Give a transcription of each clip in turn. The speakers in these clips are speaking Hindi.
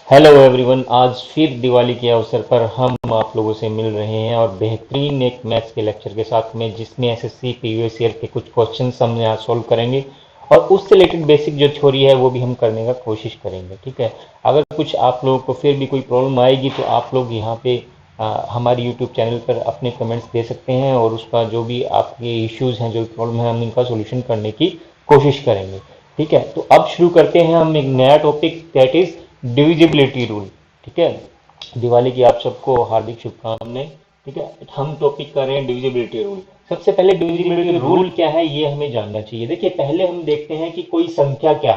हेलो एवरीवन, आज फिर दिवाली के अवसर पर हम आप लोगों से मिल रहे हैं और बेहतरीन एक मैथ्स के लेक्चर के साथ में जिसमें एसएससी प्रीवियस ईयर के कुछ क्वेश्चंस हम यहाँ सॉल्व करेंगे और उससे रिलेटेड बेसिक जो थ्योरी है वो भी हम करने का कोशिश करेंगे। ठीक है। अगर कुछ आप लोगों को फिर भी कोई प्रॉब्लम आएगी तो आप लोग यहाँ पे हमारे यूट्यूब चैनल पर अपने कमेंट्स दे सकते हैं और उसका जो भी आपके इश्यूज़ हैं, जो भी प्रॉब्लम है, हम इनका सोल्यूशन करने की कोशिश करेंगे। ठीक है। तो अब शुरू करते हैं हम एक नया topic, that is divisibility rule. ठीक है। दिवाली की आप सबको हार्दिक शुभकामनाएं। ठीक है। हम टॉपिक कर रहे हैं डिविजिबिलिटी रूल। सबसे पहले डिविजिबिलिटी रूल क्या है ये हमें जानना चाहिए। देखिए, पहले हम देखते हैं कि कोई संख्या क्या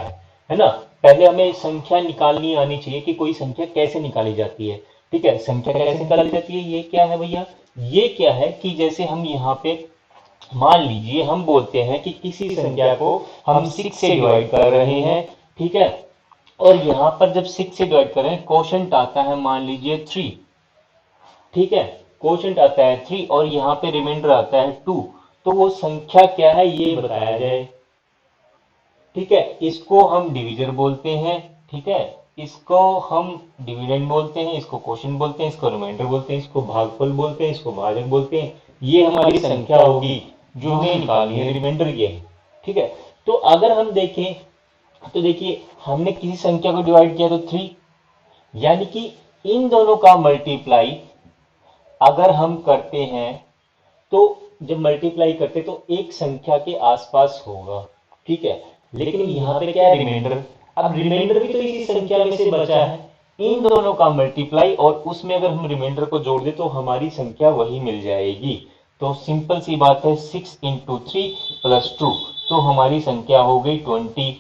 है ना। पहले हमें संख्या निकालनी आनी चाहिए कि कोई संख्या कैसे निकाली जाती है। ठीक है। संख्या कैसे निकाली जाती है, ये क्या है भैया, ये क्या है कि जैसे हम यहाँ पे मान लीजिए हम बोलते हैं कि किसी संख्या को हम 6 से डिवाइड कर रहे हैं। ठीक है। और यहां पर जब 6 से डिवाइड करें, क्वोशंट आता है मान लीजिए 3। ठीक है। क्वोशंट आता है 3 और यहां पे रिमाइंडर आता है 2। तो वो संख्या क्या है ये बताया जाए। ठीक है। इसको हम डिवीजर बोलते हैं। ठीक है। इसको हम डिविडेंड बोलते हैं, इसको क्वोशंट बोलते हैं, इसको रिमाइंडर बोलते हैं, इसको भागफल बोलते हैं, इसको भाजक बोलते हैं। ये हमारी संख्या होगी जो हमें निकालनी है, रिमाइंडर ये है। ठीक है। तो अगर हम देखें तो देखिए, हमने किसी संख्या को डिवाइड किया तो 3, यानी कि इन दोनों का मल्टीप्लाई अगर हम करते हैं तो जब मल्टीप्लाई करते तो एक संख्या के आसपास होगा। ठीक है। लेकिन यहां पे क्या है, रिमाइंडर। अब रिमाइंडर भी तो इसी संख्या में से बचा है। इन दोनों का मल्टीप्लाई और उसमें अगर हम रिमाइंडर को जोड़ दें तो हमारी संख्या वही मिल जाएगी। तो सिंपल सी बात है, 6 इंटू 3 प्लस 2, तो हमारी संख्या हो गई 20।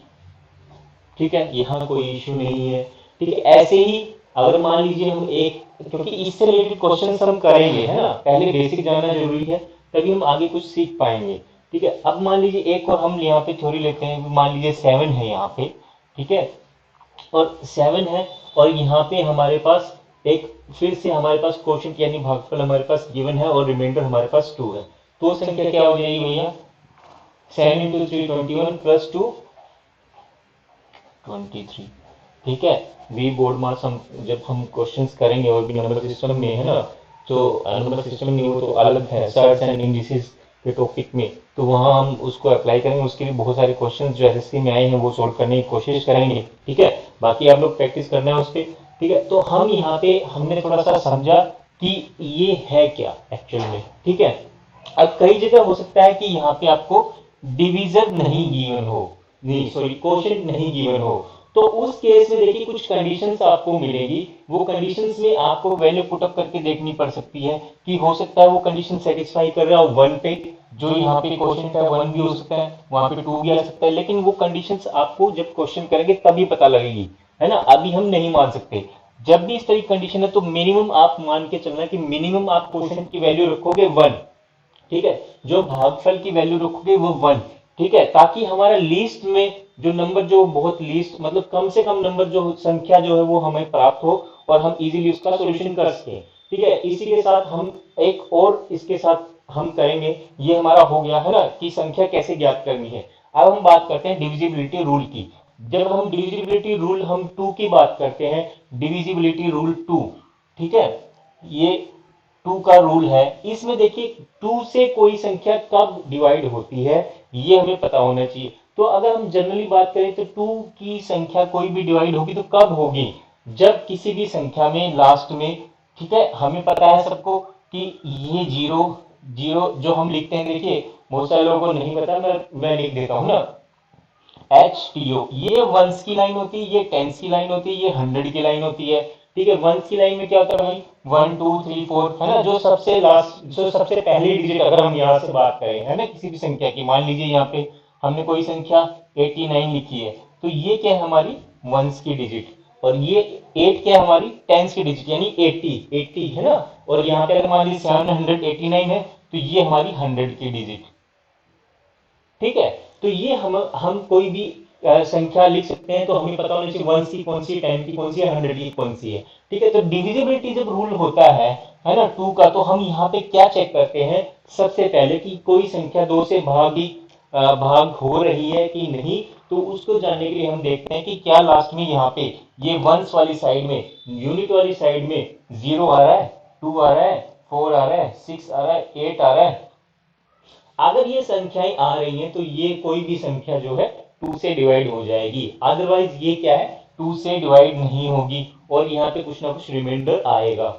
ठीक है। यहाँ कोई इश्यू नहीं है। ठीक है। ऐसे ही अगर मान लीजिए हम एक, क्योंकि इससे रिलेटेड क्वेश्चन हम करेंगे है ना, पहले बेसिक जानना जरूरी है, तभी हम आगे कुछ सीख पाएंगे। ठीक है। अब मान लीजिए एक और हम यहाँ पे थ्योरी लेते हैं, मान लीजिए 7 है यहाँ पे। ठीक है। और 7 है और यहाँ पे हमारे पास एक, फिर से हमारे पास क्वोशंट यानी भागफल हमारे पास गिवन है और रिमाइंडर हमारे पास 2 है। तो संख्या क्या हो जाएगी भैया, 7 इंटू 3 21 प्लस 2 23। ठीक है। वी बोर्ड मार्क्स हम जब हम क्वेश्चंस करेंगे और भी नंबर सिस्टम में है ना, तो नंबर सिस्टम में वो तो अलग है, सर्ट्स एंड इंडिसेस के टॉपिक में, तो वहां हम उसको अप्लाई करेंगे। उसके लिए बहुत सारे क्वेश्चंस जो एसएससी में आए हैं वो सोल्व करने की कोशिश करेंगे। ठीक है। बाकी आप लोग प्रैक्टिस करना है उसके। ठीक है। तो हम यहाँ पे हमने थोड़ा सा समझा कि ये है क्या एक्चुअल में। ठीक है। अब कई जगह हो सकता है कि यहाँ पे आपको डिवीजन नहीं गिवन हो, नहीं सॉरी क्वोशंट नहीं गिवन हो, तो उस केस में देखिए कुछ कंडीशंस आपको मिलेगी। वो कंडीशंस में आपको वैल्यू पुट अप करके देखनी पड़ सकती है कि हो सकता है वो कंडीशन सेटिस्फाई कर रहा हो 1 पे, जो यहाँ पे क्वेश्चन का 1 भी हो सकता है, वहां पे 2 भी आ सकता है, लेकिन वो कंडीशंस आपको जब क्वेश्चन करेंगे तभी पता लगेगी, है ना, अभी हम नहीं मान सकते। जब भी इस तरह की कंडीशन है तो मिनिमम आप मान के चलना कि मिनिमम आप क्वेश्चन की वैल्यू रखोगे 1। ठीक है। जो भागफल की वैल्यू रखोगे वो 1। ठीक है। ताकि हमारा लीस्ट में जो नंबर, जो बहुत लीस्ट मतलब कम से कम नंबर जो संख्या जो है वो हमें प्राप्त हो और हम इजीली उसका सॉल्यूशन कर सकें। ठीक है। इसी के साथ हम एक और इसके साथ हम करेंगे, ये हमारा हो गया है ना कि संख्या कैसे ज्ञात करनी है। अब हम बात करते हैं डिविजिबिलिटी रूल की। जब हम डिविजिबिलिटी रूल हम 2 की बात करते हैं, डिविजिबिलिटी रूल 2। ठीक है। ये 2 का रूल है। इसमें देखिए 2 से कोई संख्या कब डिवाइड होती है ये हमें पता होना चाहिए। तो अगर हम जनरली बात करें तो 2 की संख्या कोई भी डिवाइड होगी तो कब होगी, जब किसी भी संख्या में लास्ट में, ठीक है, हमें पता है सबको कि ये जीरो, जीरो जो हम लिखते हैं, देखिए बहुत सारे लोगों को नहीं पता, मैं लिख देता हूं ना, HTO, ये वंस की लाइन होती है, ये टेंस की लाइन होती है, ये 100 की लाइन होती है। ठीक है। वंस की लाइन में क्या होता है भाई, 1 2 3 4, है ना, जो सबसे लास्ट, जो सबसे पहली डिजिट, अगर हम यहाँ से बात करें है ना किसी भी संख्या की, मान लीजिए यहाँ पे हमने कोई संख्या 89 लिखी है, तो ये क्या है हमारी वंस की डिजिट, और ये 8 क्या है हमारी टेंस की डिजिट यानी 80, 80 है ना। और यहाँ पे अगर मान लीजिए 789 है तो ये हमारी 100 की डिजिट। ठीक है। तो ये हम कोई भी संख्या लिख सकते हैं तो हमें पता होना चाहिए वन की कौन सी, 10 की कौन सी है, 100 की कौन सी है। ठीक है। तो डिविजिबिलिटी जब रूल होता है ना 2 का, तो हम यहाँ पे क्या चेक करते हैं, सबसे पहले कि कोई संख्या 2 से भाग हो रही है कि नहीं। तो उसको जानने के लिए हम देखते हैं कि क्या लास्ट में यहाँ पे ये वंस वाली साइड में, यूनिट वाली साइड में 0 आ रहा है, 2 आ रहा है, 4 आ रहा है, 6 आ रहा है, 8 आ रहा है। अगर ये संख्याएं आ रही हैं तो ये कोई भी संख्या जो है 2 से डिवाइड हो जाएगी, अदरवाइज ये क्या है 2 से डिवाइड नहीं होगी और यहाँ पे कुछ ना कुछ रिमाइंडर आएगा।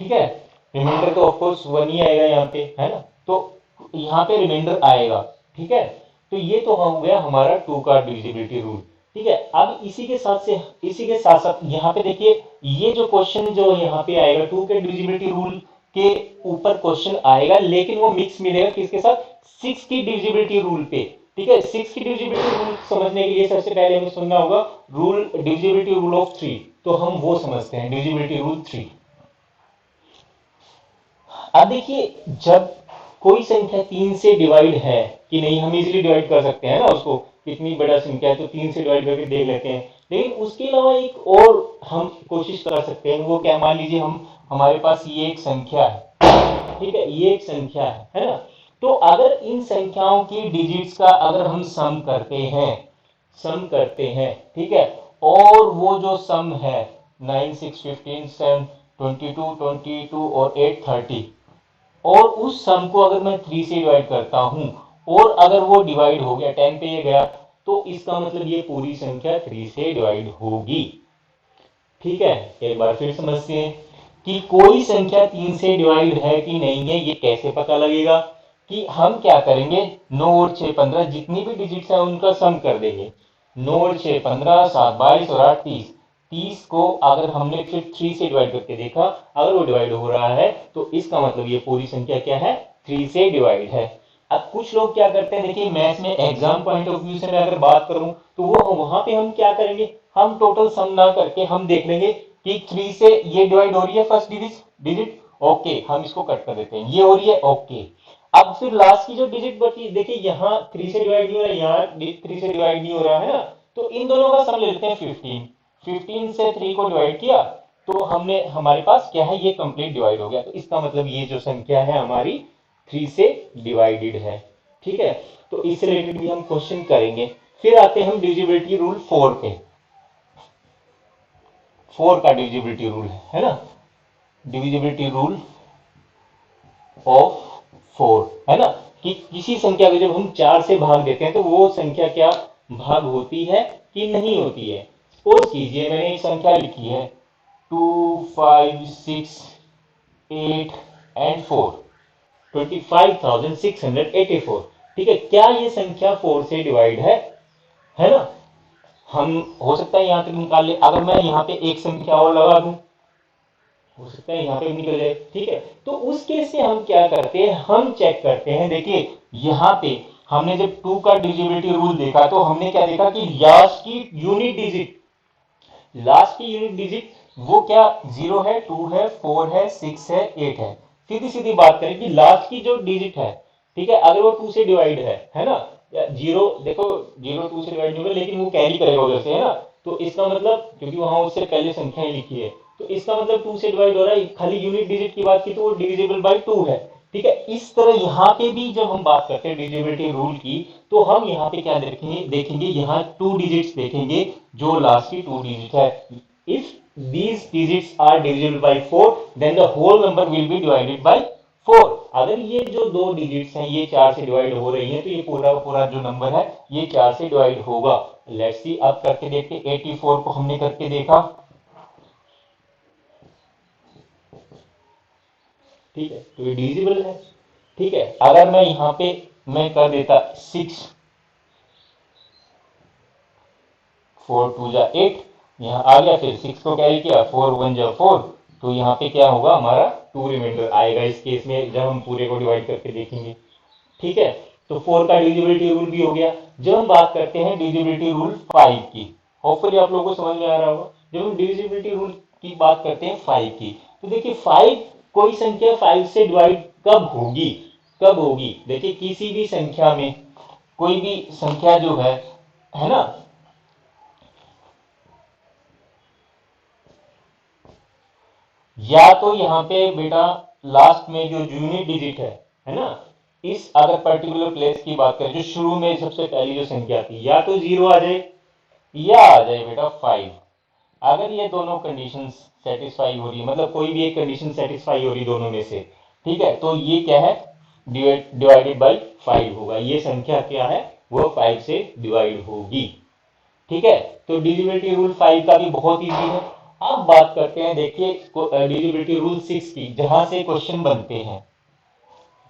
ठीक है, रिमाइंडर तो ऑफकोर्स 1 ही आएगा यहाँ पे, है ना, तो यहाँ पे रिमाइंडर आएगा। ठीक है, तो ये तो हो गया हमारा 2 का डिविजिबिलिटी रूल। ठीक है, अब इसी के साथ साथ यहाँ पे देखिए, ये जो क्वेश्चन जो यहाँ पे आएगा 2 के डिविजिबिलिटी रूल के ऊपर क्वेश्चन आएगा, लेकिन वो मिक्स मिलेगा किसके साथ, 6 की डिविजिबिलिटी रूल पे। ठीक है, 6 की डिविजिबिलिटी रूल समझने के लिए सबसे पहले हमें सुनना होगा रूल, डिविजिबिलिटी रूल ऑफ 3, तो हम वो समझते हैं, डिविजिबिलिटी रूल 3। अब देखिए, जब कोई संख्या 3 से डिवाइड है कि नहीं, हम इजीली डिवाइड कर सकते हैं ना उसको, कितनी बड़ा संख्या है तो 3 से डिवाइड करके देख लेते हैं। लेकिन उसके अलावा एक और हम कोशिश कर सकते हैं, वो क्या, मान लीजिए हम, हमारे पास ये एक संख्या है। ठीक है, ये एक संख्या है ना, तो अगर इन संख्याओं की डिजिट्स का अगर हम सम करते हैं, ठीक है, और वो जो सम है 9 6 15 7 22 22 और 8 30, और उस सम को अगर मैं 3 से डिवाइड करता हूं और अगर वो डिवाइड हो गया 10 पे ये गया, तो इसका मतलब ये पूरी संख्या 3 से डिवाइड होगी। ठीक है, एक बार फिर समझते हैं कि कोई संख्या 3 से डिवाइड है कि नहीं है, ये कैसे पता लगेगा, कि हम क्या करेंगे, 9 और 6 15, जितनी भी डिजिट्स है उनका सम कर देंगे। 9 और 6 15, 7 22 और 8 30। 30 को अगर हमने फिर 3 से डिवाइड करके देखा, अगर वो डिवाइड हो रहा है तो इसका मतलब ये पूरी संख्या क्या है, 3 से डिवाइड है। अब कुछ लोग क्या करते हैं, देखिए मैथ्स में एग्जाम पॉइंट ऑफ व्यू से मैं अगर बात करूं तो वो वहां पे हम क्या करेंगे, हम टोटल सम ना करके हम देख लेंगे कि 3 से ये डिवाइड हो रही है फर्स्ट डिजिट, ओके हम इसको कट कर देते हैं, ये हो रही है, ओके। अब फिर लास्ट की जो डिजिट बची, देखिए यहाँ 3 से डिवाइड नहीं हो रहा है, यहाँ 3 से डिवाइड नहीं हो रहा है ना, तो इन दोनों का सम ले लेते हैं 15। 15 से 3 को डिवाइड किया तो हमने, हमारे पास क्या है, ये कंप्लीट डिवाइड हो गया, तो इसका मतलब ये जो संख्या है हमारी 3 से डिवाइडेड है। ठीक है, तो इससे रिलेटेड भी हम क्वेश्चन करेंगे। फिर आते हैं हम डिविजिबिलिटी रूल 4 पे। 4 का डिविजिबिलिटी रूल है ना, डिविजिबिलिटी रूल ऑफ 4 है ना, कि किसी संख्या को जब हम 4 से भाग देते हैं तो वो संख्या क्या भाग होती है कि नहीं होती है। सपोज कीजिए मैंने एक संख्या लिखी है 2 5 6 8 एंड 4, 25,684। ठीक है, क्या ये संख्या 4 से डिवाइड है ना, हम हो सकता है यहां तक निकाल ले, अगर मैं यहाँ पे एक संख्या और लगा दूं हो सकता है यहाँ पे भी निकल जाए। ठीक है, तो उस केस से हम क्या करते हैं, हम चेक करते हैं, देखिए यहाँ पे हमने जब 2 का डिविजिबिलिटी रूल देखा तो हमने क्या देखा कि लास्ट की यूनिट डिजिट वो क्या 0 है, 2 है, 4 है, 6 है, 8 है। सीधी सीधी बात करें कि लास्ट की जो डिजिट है, ठीक है, अगर वो 2 से डिवाइड है ना, या 0, देखो 0 2 से डिवाइड नहीं होगा लेकिन वो कैरी करेगा उधर से, है ना, तो इसका मतलब, क्योंकि वहां उससे पहले संख्याएं लिखी है, तो इसका मतलब 2 से डिवाइड हो रहा है, खाली यूनिट डिजिट की बात की तो वो डिविजिबल बाई 2 है। ठीक है, इस तरह यहाँ पे भी जब हम बात करते हैं डिविजिबिलिटी रूल की, तो हम यहाँ पे क्या देखेंगे यहाँ 2 डिजिट्स देखेंगे, जो लास्ट की 2 डिजिट है। If these digits are divisible by 4, then the whole number will be divided by 4। अगर ये जो 2 डिजिट्स हैं ये 4 से डिवाइड हो रही हैं तो ये पूरा पूरा जो नंबर है ये 4 से डिवाइड होगा। लेट्स सी, अब करके देखते, 84 को हमने करके देखा। ठीक है, तो ये डिविजिबल है। ठीक है, अगर मैं यहाँ पे मैं कर देता 6 4 2 जा 8, यहाँ आ गया, फिर 6 को कैरी किया, 4 1 जा 4, तो यहाँ पे क्या होगा हमारा 2 रिमाइंडर आएगा इस केस में जब हम पूरे को डिवाइड करके देखेंगे। ठीक है, तो 4 का डिविजिबिलिटी रूल भी हो गया। जब हम बात करते हैं डिविजिबिलिटी रूल 5 की, होपफुली आप लोगों को समझ में आ रहा होगा, जब हम डिविजिबिलिटी रूल की बात करते हैं 5 की, तो देखिए 5, कोई संख्या 5 से डिवाइड कब होगी, देखिए किसी भी संख्या में, कोई भी संख्या जो है ना, या तो यहाँ पे बेटा लास्ट में जो यूनिट डिजिट है ना, इस अगर पर्टिकुलर प्लेस की बात करें, जो शुरू में सबसे पहली जो संख्या आती, या तो 0 आ जाए या आ जाए बेटा 5। अगर ये दोनों कंडीशंस सेटिस्फाई हो रही है, मतलब कोई भी एक कंडीशन सेटिस्फाई हो रही दोनों में से, ठीक है, तो ये क्या है, डिवाइडेड बाई 5 होगा। ये संख्या क्या है, वो 5 से डिवाइड होगी। ठीक है, तो डिविजिबिलिटी रूल 5 का भी बहुत इजी है। अब बात करते हैं, देखिए डिविजिबिलिटी रूल 6 की, जहां से क्वेश्चन बनते हैं,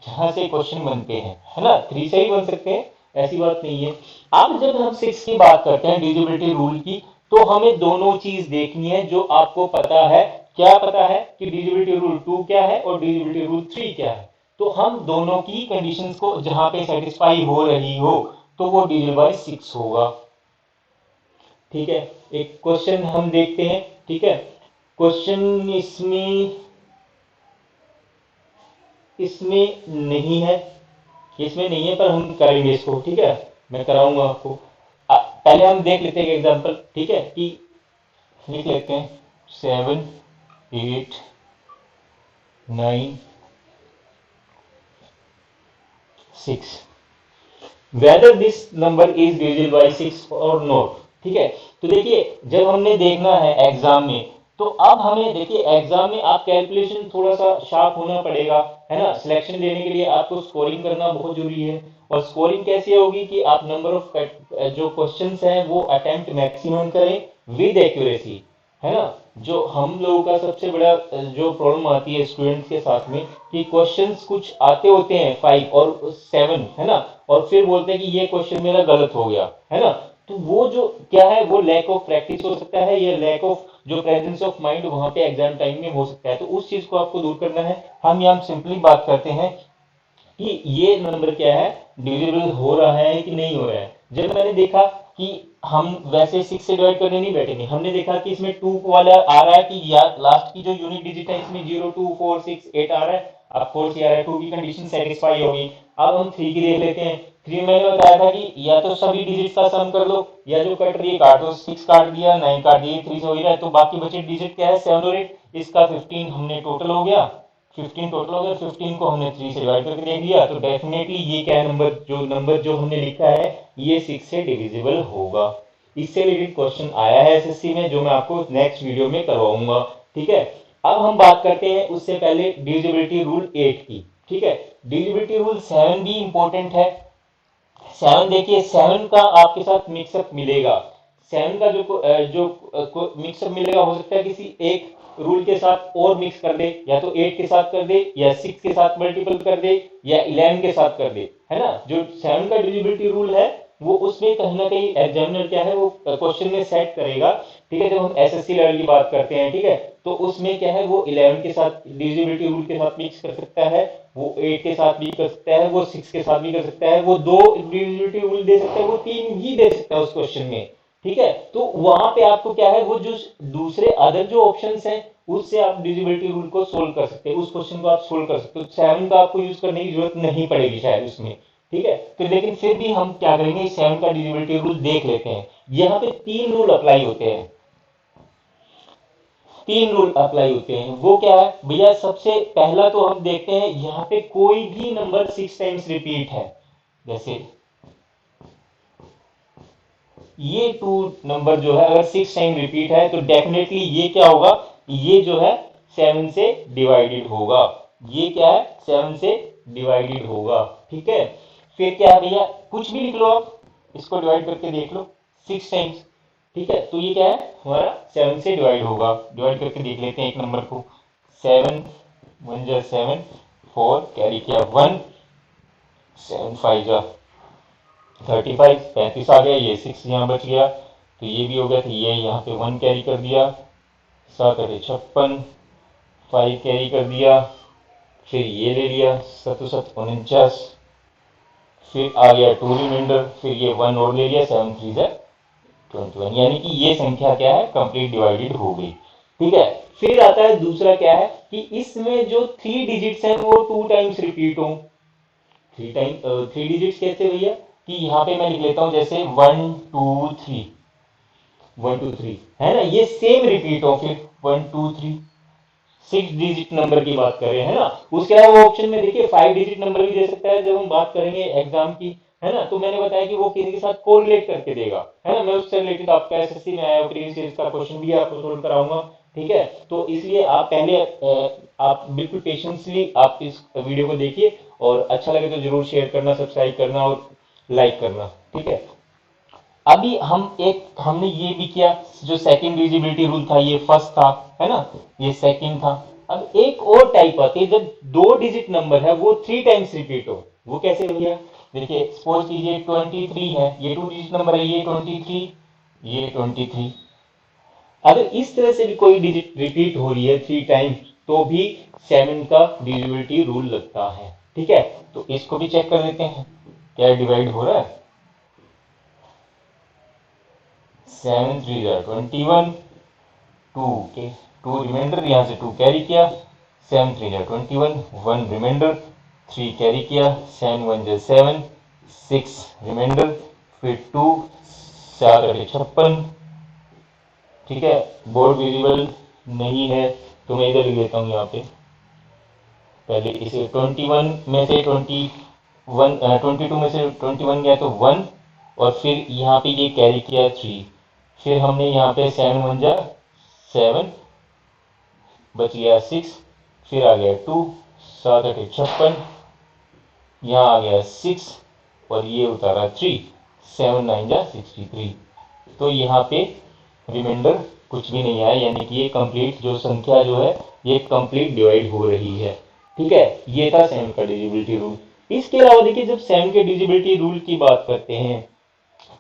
जहां से क्वेश्चन बनते हैं, है ना, 3 से ही बन सकते हैं, ऐसी बात नहीं है। अब जब हम 6 की बात करते हैं डिविजिबिलिटी रूल की, तो हमें दोनों चीज देखनी है जो आपको पता है। क्या पता है कि डिविजिबिलिटी रूल 2 क्या है और डिविजिबिलिटी रूल 3 क्या है। तो हम दोनों की कंडीशंस को जहां पे सेटिस्फाई हो रही हो, तो वो डिविजिबल बाय 6 होगा। ठीक है, एक क्वेश्चन हम देखते हैं। ठीक है, क्वेश्चन इसमें इसमें नहीं है, इसमें नहीं है, पर हम करेंगे इसको। ठीक है, मैं कराऊंगा आपको। पहले हम देख लेते हैं एग्जांपल। ठीक है, कि लिख लेते हैं 7 8 9 6, whether this number is divisible by 6 और नॉट। ठीक है, तो देखिए जब हमने देखना है एग्जाम में, तो अब हमें देखिए एग्जाम में आप कैलकुलेशन थोड़ा सा शार्प होना पड़ेगा, है ना। सिलेक्शन देने के लिए आपको स्कोरिंग करना बहुत जरूरी है। और स्कोरिंग कैसे होगी कि आप नंबर ऑफ जो क्वेश्चंस हैं वो अटेम्प्ट मैक्सिमम करें विद एक्यूरेसी, है ना। जो हम लोगों का सबसे बड़ा जो प्रॉब्लम आती है स्टूडेंट्स के साथ में, कि क्वेश्चंस कुछ आते होते हैं 5 और 7, है ना, और फिर बोलते हैं कि ये क्वेश्चन मेरा गलत हो गया, है ना। तो वो जो क्या है, वो लैक ऑफ प्रैक्टिस हो सकता है, या लैक ऑफ जो प्रेजेंस ऑफ माइंड वहां पे एग्जाम टाइम में हो सकता है। तो उस चीज को आपको दूर करना है। हम यहाँ सिंपली बात करते हैं कि ये नंबर क्या है, डिविजिबल हो रहा है कि नहीं हो रहा है। जब मैंने देखा कि हम वैसे 6 से डिवाइड करने नहीं बैठेंगे, हमने देखा कि इसमें 2 वाला आ रहा है, कि या लास्ट की जो यूनिट डिजिट है इसमें 0 2 4 6 8 आ रहा है, अब 4 से आ रहा है, 2 की कंडीशन सेटिस्फाई होगी। अब हम 3 की देख लेते हैं। 3 मैंने बताया था कि या तो सभी डिजिट का सम कर लो, या जो कट रही है काट दो। 6 काट दिया, 9 काट दिया, 3 से हो ही रहा है, तो बाकी बचे डिजिट क्या है, 7 और 8। इसका 15 हमने टोटल हो गया, 15 टोटल हो गया। 15 को हमने 3 से डिवाइड करके देख लिया, तो डेफिनेटली ये क्या नंबर जो हमने लिखा है, ये 6 से डिविजिबल होगा। इससे रिलेटेड क्वेश्चन आया है एसएससी में, जो मैं आपको नेक्स्ट वीडियो में करवाऊंगा। ठीक है, अब हम बात करते हैं उससे पहले डिविजिबिलिटी रूल 8 की। ठीक है, डिविजिबिलिटी रूल 7 भी इंपॉर्टेंट है। 7 देखिए, 7 का आपके साथ मिक्सअप मिलेगा। 7 का जो मिक्सअप मिलेगा, हो सकता है किसी एक रूल के साथ और मिक्स कर दे, या तो 8 के साथ कर दे, या 6 के साथ मल्टीपल कर दे, या 11 के साथ कर दे, है ना। जो 7 का डिविजिबिलिटी रूल है, वो उसमें कहीं ना कहीं एग्जामिनर क्या है, वो क्वेश्चन में सेट करेगा। ठीक है, जब हम एसएससी लेवल की बात करते हैं, ठीक है, तो उसमें क्या है, वो 11 के साथ डिविजिबिलिटी रूल के साथ मिक्स कर सकता है, वो 8 के साथ भी कर सकता है, वो 6 के साथ भी कर सकता है, वो 2 डिविजिबिलिटी रूल दे सकता है, वो 3 भी दे सकता है उस क्वेश्चन में। ठीक है, तो वहां पे आपको क्या है, वो जो दूसरे अदर जो ऑप्शंस हैं, उससे आप डिविजिबिलिटी रूल को सोल्व कर सकते हैं, उस क्वेश्चन को आप सोल्व कर सकते हो। 7 का आपको यूज करने की जरूरत नहीं पड़ेगी शायद उसमें। ठीक है, तो लेकिन फिर भी हम क्या करेंगे, 7 का डिविजिबिलिटी रूल देख लेते हैं। यहाँ पे 3 रूल अप्लाई होते हैं, 3 रूल अप्लाई होते हैं। वो क्या है भैया, सबसे पहला तो हम देखते हैं, यहाँ पे कोई भी नंबर 6 टाइम्स रिपीट है, जैसे ये 2 नंबर जो है अगर 6 टाइम रिपीट है, तो डेफिनेटली ये क्या होगा, ये जो है 7 से डिवाइडेड होगा। ये क्या है, 7 से डिवाइडेड होगा। ठीक है, फिर क्या है भैया, कुछ भी लिख लो आप, इसको डिवाइड करके देख लो 6 टाइम्स। ठीक है, तो ये क्या है, हमारा 7 से डिवाइड होगा। डिवाइड करके देख लेते हैं एक नंबर को। 7 1 जा 7, 4 कैरी किया 1, 7 5 जा 35, 35 आ गया, ये 6 यहाँ बच गया, तो ये भी हो गया। तो ये यहाँ पे 1 कैरी कर दिया, 7 8 56, 5 कैरी कर दिया, फिर ये ले लिया 7 7 49, फिर आ गया 2 रिमाइंडर, फिर ये 1 और ले लिया, 7 3 है 21, यानी कि ये संख्या क्या है, कंप्लीट डिवाइडेड हो गई। ठीक है, फिर आता है दूसरा क्या है, कि इसमें जो 3 डिजिट्स हैं वो 2 टाइम्स रिपीट हो। 3 डिजिट्स कैसे भैया, कि यहाँ पे मैं लिख लेता हूँ जैसे 1 2 3, 1 2 3, है ना, ये सेम रिपीट हो फिर 1 2 3, 6 डिजिट नंबर की बात कर रहे हैं ना। उसके अलावा ऑप्शन में देखिए 5 डिजिट नंबर भी दे सकता है जब हम बात करेंगे एग्जाम की, है ना। तो मैंने बताया कि वो किसी के साथ कोरिलेट करके देगा, है ना। मैं उससे रिलेटेड आपका एसएससी में आया प्रीवियस ईयर का क्वेश्चन भी आपको सोल्व कराऊंगा, ठीक है। तो इसलिए आप पहले आप बिल्कुल पेशेंसली आप इस वीडियो को देखिए, और अच्छा लगे तो जरूर शेयर करना, सब्सक्राइब करना और लाइक करना, ठीक है। अभी हमने ये भी किया, जो सेकंड डिविजिबिलिटी रूल था ये फर्स्ट था, है ना, ये सेकंड था। अब एक और टाइप आती है जब 2 डिजिट नंबर है वो 3 टाइम्स रिपीट हो। वो कैसे भैया, देखिए सपोज कीजिए 23 है, ये 2 डिजिट नंबर है, ये 23, ये 23। अगर इस तरह से भी कोई डिजिट रिपीट हो रही है 3 टाइम्स, तो भी 7 का डिविजिबिलिटी रूल लगता है, ठीक है। तो इसको भी चेक कर लेते हैं क्या डिवाइड हो रहा है। 7 3 21, 2 के 2 रिमाइंडर, यहां से 2 कैरी किया, 7 3 21, 1 रिमाइंडर, 3 कैरी किया, 7 1 7, 6 रिमाइंडर, फिर 2, 4 56। ठीक है, बोर्ड विजिबल नहीं है तो मैं इधर लिख देता हूँ यहाँ पे। पहले इसे 21 में से 22 में से 21 गया तो 1, और फिर यहाँ पे ये कैरी किया 3, फिर हमने यहाँ पे 7 1 7, बच गया 6, फिर आ गया 2, 7 8 56, यहाँ आ गया 6, और ये उतारा 3, 7 9 63। तो यहाँ पे रिमाइंडर कुछ भी नहीं आया, यानी कि ये कंप्लीट जो संख्या जो है ये कंप्लीट डिवाइड हो रही है, ठीक है। ये था 7 का डिविजिबिलिटी रूल। इसके अलावा देखिए जब 7 के डिविजिबिलिटी रूल की बात करते हैं,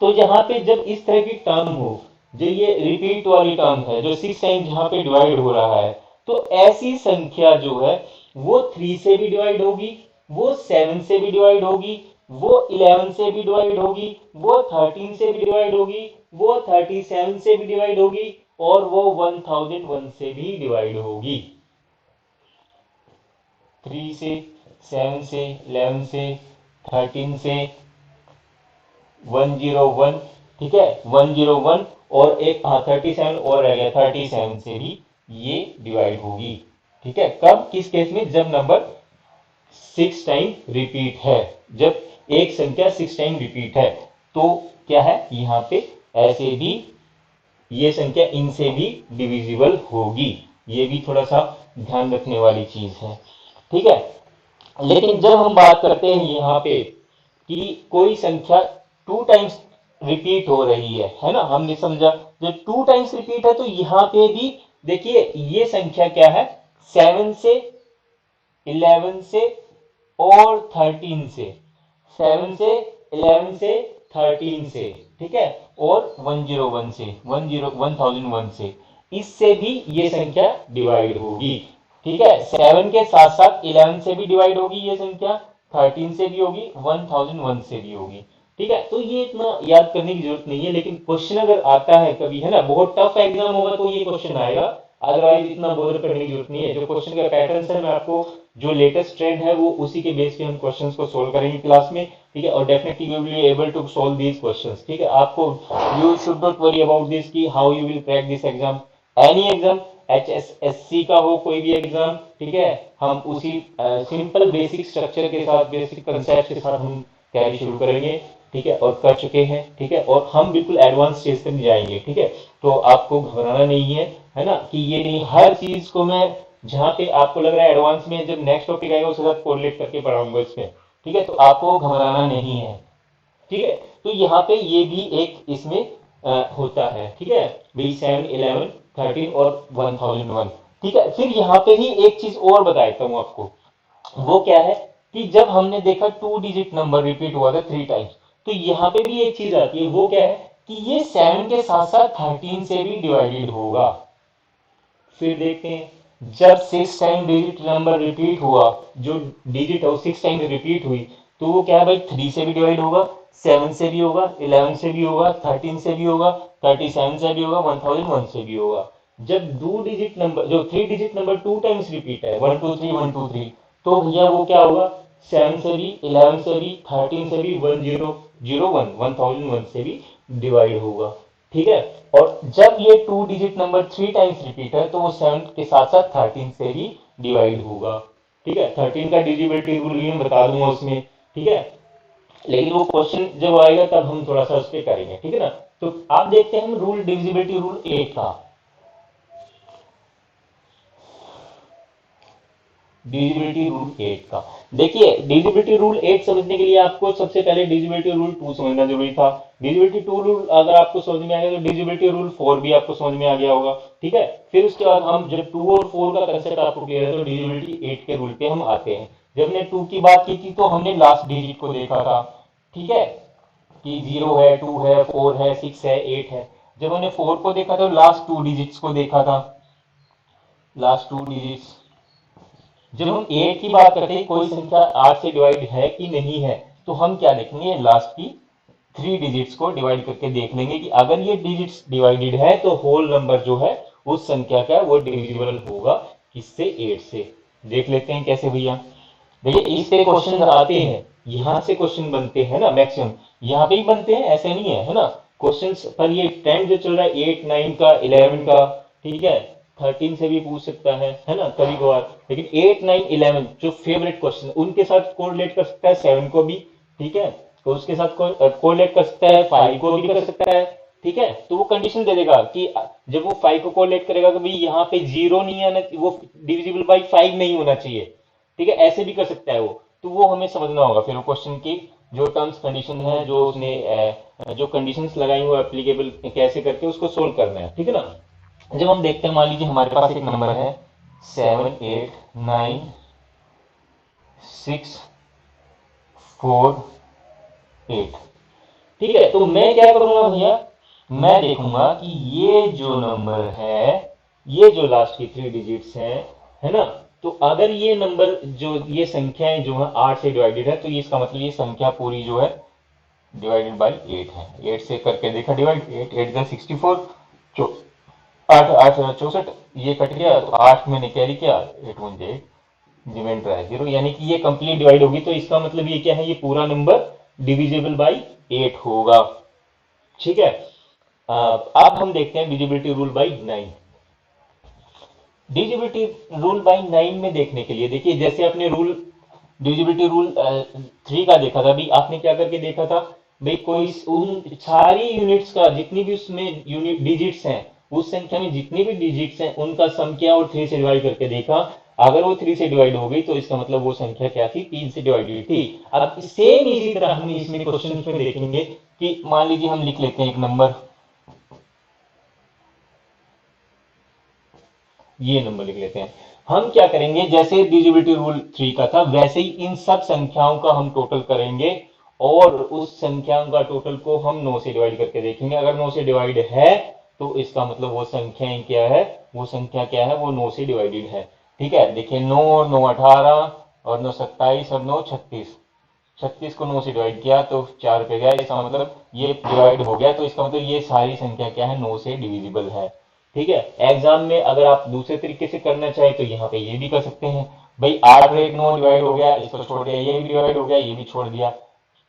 तो यहाँ पे जब इस तरह की टर्म हो, जो ये रिपीट वाली टर्म है, जो 6 टाइम जहाँ पे डिवाइड हो रहा है, तो ऐसी संख्या जो है वो 3 से भी डिवाइड होगी, वो 7 से भी डिवाइड होगी, वो 11 से भी डिवाइड होगी, वो 13 से भी डिवाइड होगी, वो 37 से भी डिवाइड होगी, और वो 1001 से भी डिवाइड होगी। 3 से, 7 से, 11 से, 13 से, 101, ठीक है, 101, और एक 37 और रह गया, 37 से भी ये डिवाइड होगी, ठीक है। कब, किस केस में, जब नंबर 6 टाइम रिपीट है, जब एक संख्या 6 टाइम रिपीट है, तो क्या है यहाँ पे ऐसे भी ये संख्या इनसे भी डिविजिबल होगी। ये भी थोड़ा सा ध्यान रखने वाली चीज है, ठीक है। लेकिन जब हम बात करते हैं यहाँ पे कि कोई संख्या 2 टाइम्स रिपीट हो रही है ना, हमने समझा जब 2 टाइम्स रिपीट है तो यहाँ पे भी देखिए ये संख्या क्या है, 7 से, 11 से और 13 से, 7 से, 11 से, 13 से, ठीक है, और 101 से, 1001 से, इससे भी ये संख्या डिवाइड होगी, ठीक है। 7 के साथ साथ 11 से भी डिवाइड होगी ये संख्या, 13 से भी होगी, 1001 से भी होगी, ठीक है। तो ये इतना याद करने की जरूरत नहीं है, लेकिन क्वेश्चन अगर आता है कभी, है ना, बहुत टफ एग्जाम होगा तो ये क्वेश्चन आएगा, अदरवाइज इतना बोधर करने की जरूरत नहीं है। जो क्वेश्चन का पैटर्न है मैं आपको, जो लेटेस्ट ट्रेंड है वो उसी के बेस पे हम क्वेश्चंस को सोल्व करेंगे क्लास में, ठीक है। और definitely you will be able to solve these questions, ठीक है। आपको, you should not worry about this कि how you will crack this exam, any exam, HSSC का हो कोई भी एग्जाम, ठीक है, हम उसी सिंपल बेसिक स्ट्रक्चर के साथ, बेसिक कंसेप्ट के साथ हम तैयारी शुरू करेंगे, ठीक है, और कर चुके हैं, ठीक है, और हम बिल्कुल एडवांस स्टेज तक जाएंगे, ठीक है। तो आपको घबराना नहीं है ना, कि ये नहीं, हर चीज को मैं जहां पे आपको लग रहा है एडवांस में, जब नेक्स्ट टॉपिक आएगा उसके साथ कोरिलेट करके पढ़ाऊंगा इसमें, ठीक है। तो आपको घबराना नहीं है, ठीक है। तो यहाँ पे ये भी एक इसमें होता है, ठीक है भाई, 7 11 13 और 1001, ठीक है। फिर यहाँ पे ही एक चीज और बताता हूँ आपको, वो क्या है कि जब हमने देखा 2 डिजिट नंबर रिपीट हुआ था 3 टाइम्स, तो यहाँ पे भी एक चीज आती है, वो क्या है कि ये 7 के साथ साथ 13 से भी डिवाइडेड होगा। फिर देखते हैं जब 6 टाइम डिजिट नंबर रिपीट हुआ, जो डिजिट है वो 6 टाइम रिपीट हुई, तो वो क्या है भाई, 3 से भी डिवाइड होगा, 7 से भी होगा, 11 से भी होगा, 13 से भी होगा, 37 से भी होगा, 1001 से भी होगा। जब 2 डिजिट नंबर, जो 3 डिजिट नंबर 2 टाइम्स रिपीट है, 1 2 3 1 2 3, तो भैया वो क्या होगा, 7 से भी, 11 से भी, 13 से भी, 1001 1001 से भी डिवाइड होगा, ठीक है। और जब ये 2 डिजिट नंबर 3 टाइम्स रिपीट है तो वो 7 के साथ साथ 13 से ही डिवाइड होगा। ठीक है, 13 का डिजिबिलिटी रूल भी मैं बता दूंगा उसमें। ठीक है, लेकिन वो क्वेश्चन जब आएगा तब हम थोड़ा सा उस पर करेंगे। ठीक है ना। तो आप देखते हैं हम रूल डिविजिबिलिटी रूल 8 का। डिविजिबिलिटी रूल 8 का देखिए, डिविजिबिलिटी रूल 8 समझने के लिए आपको सबसे पहले डिविजिबिलिटी रूल 2 समझना जरूरी था। डिविजिबिलिटी 2 रूल अगर आपको समझ में आ गया तो डिविजिबिलिटी रूल 4 भी आपको समझ में आ गया होगा। ठीक है, फिर उसके बाद हम जब 2 और 4 का कंसेप्ट आपको क्लियर है तो डिविजिबिलिटी 8 के रूल पे हम आते हैं। जब हमने 2 की बात की थी तो हमने लास्ट डिजिट को देखा था। ठीक है, कि 0 है, 2 है, 4 है, 6 है, 8 है। जब हमने 4 को देखा तो लास्ट 2 डिजिट्स को देखा था, लास्ट 2 डिजिट्स। जब हम 8 की बात करते हैं कोई संख्या 8 से डिवाइड है कि नहीं है, तो हम क्या देखेंगे, लास्ट की 3 डिजिट्स को डिवाइड करके देख लेंगे कि अगर ये डिजिट्स डिवाइडेड है तो होल नंबर जो है उस संख्या का वो डिविजिबल होगा किससे, 8 से। देख लेते हैं कैसे भैया। देखिए इससे क्वेश्चन आते हैं, यहां से क्वेश्चन बनते हैं ना मैक्सिमम, यहाँ पे ही बनते हैं, ऐसे नहीं है, है ना। क्वेश्चंस पर ये ट्रेंड जो चल रहा है 8 9 का 11 का, ठीक है, 13 से भी पूछ सकता है ना कभी कभार। लेकिन 8 9 11 जो फेवरेट क्वेश्चन उनके साथ कोरिलेट कर सकता है 7 को भी। ठीक है, तो उसके साथ कोरिलेट कर सकता है 5 को भी कर सकता है। ठीक है, तो वो कंडीशन दे देगा कि जब वो 5 को कोरिलेट करेगा कि भाई यहाँ पे 0 नहीं आना, वो डिविजिबल बाई 5 नहीं होना चाहिए। ठीक है, ऐसे भी कर सकता है वो। तो वो हमें समझना होगा फिर वो क्वेश्चन की जो टर्म्स कंडीशन है, जो उसने जो कंडीशंस लगाई वो एप्लीकेबल कैसे करके उसको सोल्व करना है। ठीक है ना। जब हम देखते हैं, मान लीजिए हमारे पास एक नंबर है 7 8 9 6 4 8। ठीक है, तो मैं क्या करूंगा भैया, मैं देखूंगा कि ये जो नंबर है, ये जो लास्ट की 3 डिजिट्स हैं, है ना, तो अगर ये नंबर जो ये संख्याएं जो है 8 से डिवाइडेड है तो ये इसका मतलब ये संख्या पूरी जो है डिवाइडेड बाई 8 है। 8 से करके देखा डिवाइड, 8 8 का 64, जो 8 8 64, ये कट गया तो 8 मैंने कैरी किया, 8 1 8, डिविडेंड रहा है 0, यानी कि ये कंप्लीट डिवाइड होगी। तो इसका मतलब ये क्या है, ये पूरा नंबर डिविजिबल बाई 8 होगा। ठीक है, अब हम देखते हैं divisibility rule by 9। Divisibility rule by 9 में देखने के लिए देखिए, जैसे आपने रूल डिविजिबिलिटी रूल 3 का देखा था, भाई आपने क्या करके देखा था, भाई कोई उन सारी यूनिट्स का जितनी भी उसमें यूनिट डिजिट्स हैं, उस संख्या में जितनी भी डिजिट्स हैं उनका सम किया और 3 से डिवाइड करके देखा। अगर वो 3 से डिवाइड हो गई तो इसका मतलब वो संख्या क्या थी, 3 से डिवाइड हुई थी। अब सेम इसी तरह हम इसमें क्वेश्चन में देखेंगे कि मान लीजिए हम लिख लेते हैं एक नंबर, ये नंबर लिख लेते हैं। हम क्या करेंगे, जैसे डिविजिबिलिटी रूल 3 का था वैसे ही इन सब संख्याओं का हम टोटल करेंगे और उस संख्याओं का टोटल को हम 9 से डिवाइड करके देखेंगे। अगर 9 से डिवाइड है तो इसका मतलब वो संख्याएं क्या है, वो संख्या क्या है, वो 9 से डिवाइडेड है। ठीक है, देखिए 9 और 9 18 और 9 27 और 9 36। 36 को 9 से डिवाइड किया तो 4 पे गया, इसका मतलब ये डिवाइड हो गया, तो इसका मतलब ये सारी संख्या क्या है, 9 से डिविजिबल है। ठीक है, एग्जाम में अगर आप दूसरे तरीके से करना चाहें तो यहाँ पे ये भी कर सकते हैं, भाई 8 और 1 9 डिवाइड हो गया, इसको छोड़ दिया, ये भी डिवाइड हो गया, ये भी छोड़ दिया,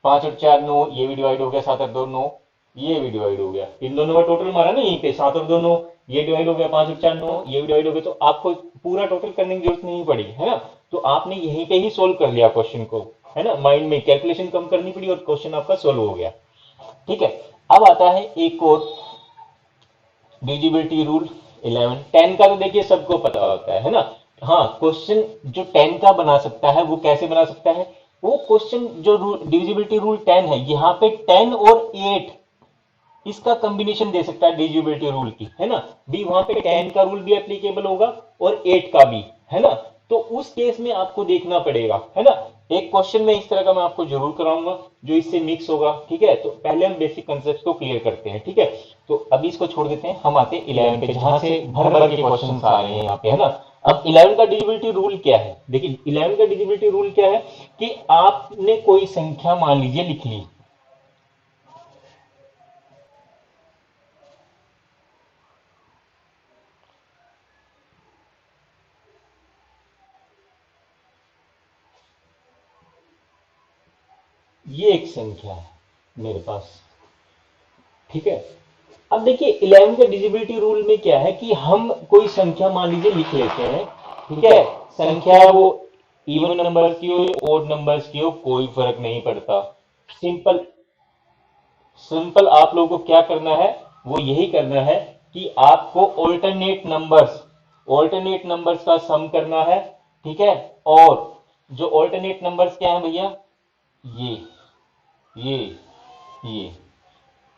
5 और 4 9, ये भी डिवाइड हो गया, 7 और 2 9, ये भी डिवाइड हो गया, इन दोनों का टोटल मारा ना यहीं पे, 7 और 2 9, ये डिवाइड हो गया, 5 और 4 9, ये भी डिवाइड हो गया, तो आपको पूरा टोटल करने की जरूरत नहीं पड़ी, है ना। तो आपने यहीं पे ही सोल्व कर लिया क्वेश्चन को, है ना, माइंड में कैलकुलेशन कम करनी पड़ी और क्वेश्चन आपका सोल्व हो गया। ठीक है, अब आता है एक और डिविजिबिलिटी रूल 11। 10 का तो देखिए सबको पता होता है ना। हाँ, क्वेश्चन जो 10 का बना सकता है वो कैसे बना सकता है, वो क्वेश्चन जो डिविजिबिलिटी रूल 10 है, यहाँ पे 10 और 8 इसका कॉम्बिनेशन दे सकता है डिविजिबिलिटी रूल की, है ना। भी वहां पे 10 का रूल भी एप्लीकेबल होगा और 8 का भी, है ना। तो उस केस में आपको देखना पड़ेगा, है ना। एक क्वेश्चन में इस तरह का मैं आपको जरूर कराऊंगा जो इससे मिक्स होगा। ठीक है, तो पहले हम बेसिक कंसेप्ट को क्लियर करते हैं। ठीक है, तो अभी इसको छोड़ देते हैं, हम आते हैं 11 पे जहां से भर भर के क्वेश्चन आ रहे हैं यहाँ पे, है ना। अब 11 का डिविजिबिलिटी रूल क्या है, देखिए 11 का डिविजिबिलिटी रूल क्या है कि आपने कोई संख्या मान लीजिए लिख ली, ये एक संख्या है मेरे पास। ठीक है, अब देखिए 11 के डिजिबिलिटी रूल में क्या है कि हम कोई संख्या मान लीजिए लिख लेते हैं, ठीक है, संख्या वो इवन नंबर्स की हो या ओड नंबर्स की हो, कोई फर्क नहीं पड़ता। सिंपल सिंपल आप लोगों को क्या करना है, वो यही करना है कि आपको ऑल्टरनेट नंबर्स का सम करना है, ठीक है। और जो ऑल्टरनेट नंबर्स क्या है भैया, ये ये ये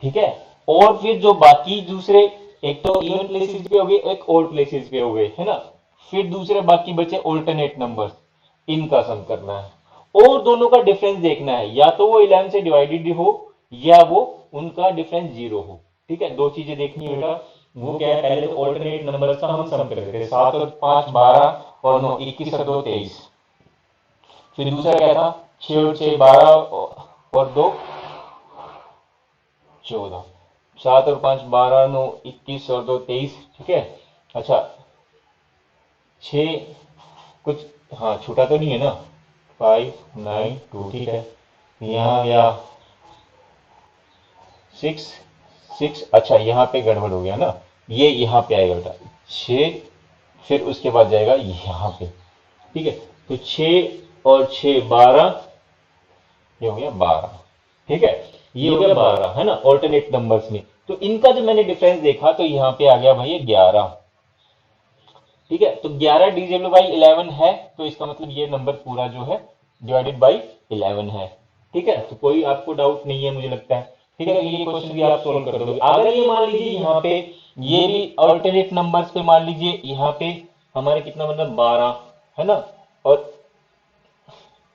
ठीक है। और फिर जो बाकी दूसरे, एक तो इवन प्लेसेस पे हो गए, एक ओड प्लेसेस पे हो गए, है ना। फिर दूसरे बाकी बचे ऑल्टरनेट नंबर्स, इनका सम करना है और दोनों का डिफरेंस देखना है, या तो वो 11 से डिवाइडेड हो या वो उनका डिफरेंस जीरो हो, ठीक है। दो चीजें देखनी है बेटा। वो क्या है, पहले तो ऑल्टरनेट नंबर्स का हम सम कर देते हैं, 7 और 5 12 और 9 21 और 2 23। फिर दूसरा क्या था, 6 और 6 12 और 2 14। 7 और 5 12 9 21 और 2 23, ठीक है। अच्छा, 6 कुछ, हाँ छूटा तो नहीं है ना, 5 9 2, ठीक है। यहाँ गया 6 6, अच्छा यहाँ पे गड़बड़ हो गया ना, ये यहाँ पे आएगा बेटा 6, फिर उसके बाद जाएगा यहाँ पे, ठीक है। तो 6 और 6 12, ये हो गया 12, ठीक है। ये हो गया 12, है ना, ऑल्टरनेट नंबर्स में। तो इनका जो मैंने डिफरेंस देखा तो यहाँ पे आ गया भाई 11, ठीक है। तो 11 डिविजिबल बाई 11 है, तो इसका मतलब ये नंबर पूरा जो है डिवाइडेड बाई 11 है, ठीक है। तो कोई आपको डाउट नहीं है मुझे लगता है, ठीक है। तो ये क्वेश्चन भी आप सोल्व कर दोगे। अगर ये मान लीजिए यहाँ पे ये भी अल्टरनेट नंबर्स पे मान लीजिए यहाँ पे हमारे कितना मतलब 12, है ना, और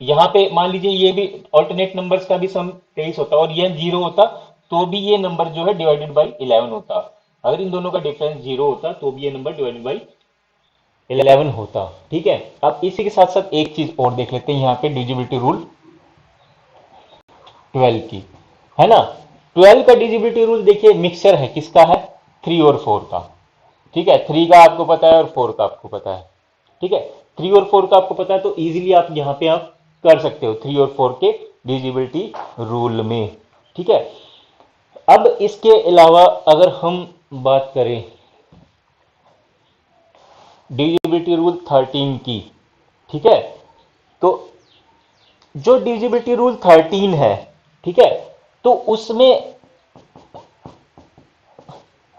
यहाँ पे मान लीजिए ये भी ऑल्टरनेट नंबर्स का भी सम 23 होता और ये जीरो होता, तो भी ये नंबर जो है डिवाइडेड बाई 11 होता। अगर इन दोनों का डिफरेंस जीरो होता तो भी ये नंबर डिवाइडेड बाई 11 होता, ठीक है। अब इसी के साथ साथ एक चीज और देख लेते हैं यहाँ पे, डिजिबिलिटी रूल 12 की, है ना। 12 का डिजिबिलिटी रूल देखिए मिक्सचर है, किसका है, 3 और 4 का, ठीक है। 3 का आपको पता है और 4 का आपको पता है, ठीक है। 3 और 4 का आपको पता है तो इजीली आप यहाँ पे आप कर सकते हो 3 और 4 के डिजिबिलिटी रूल में, ठीक है। अब इसके अलावा अगर हम बात करें डिजिबिलिटी रूल 13 की, ठीक है, तो जो डिजिबिलिटी रूल 13 है, ठीक है, तो उसमें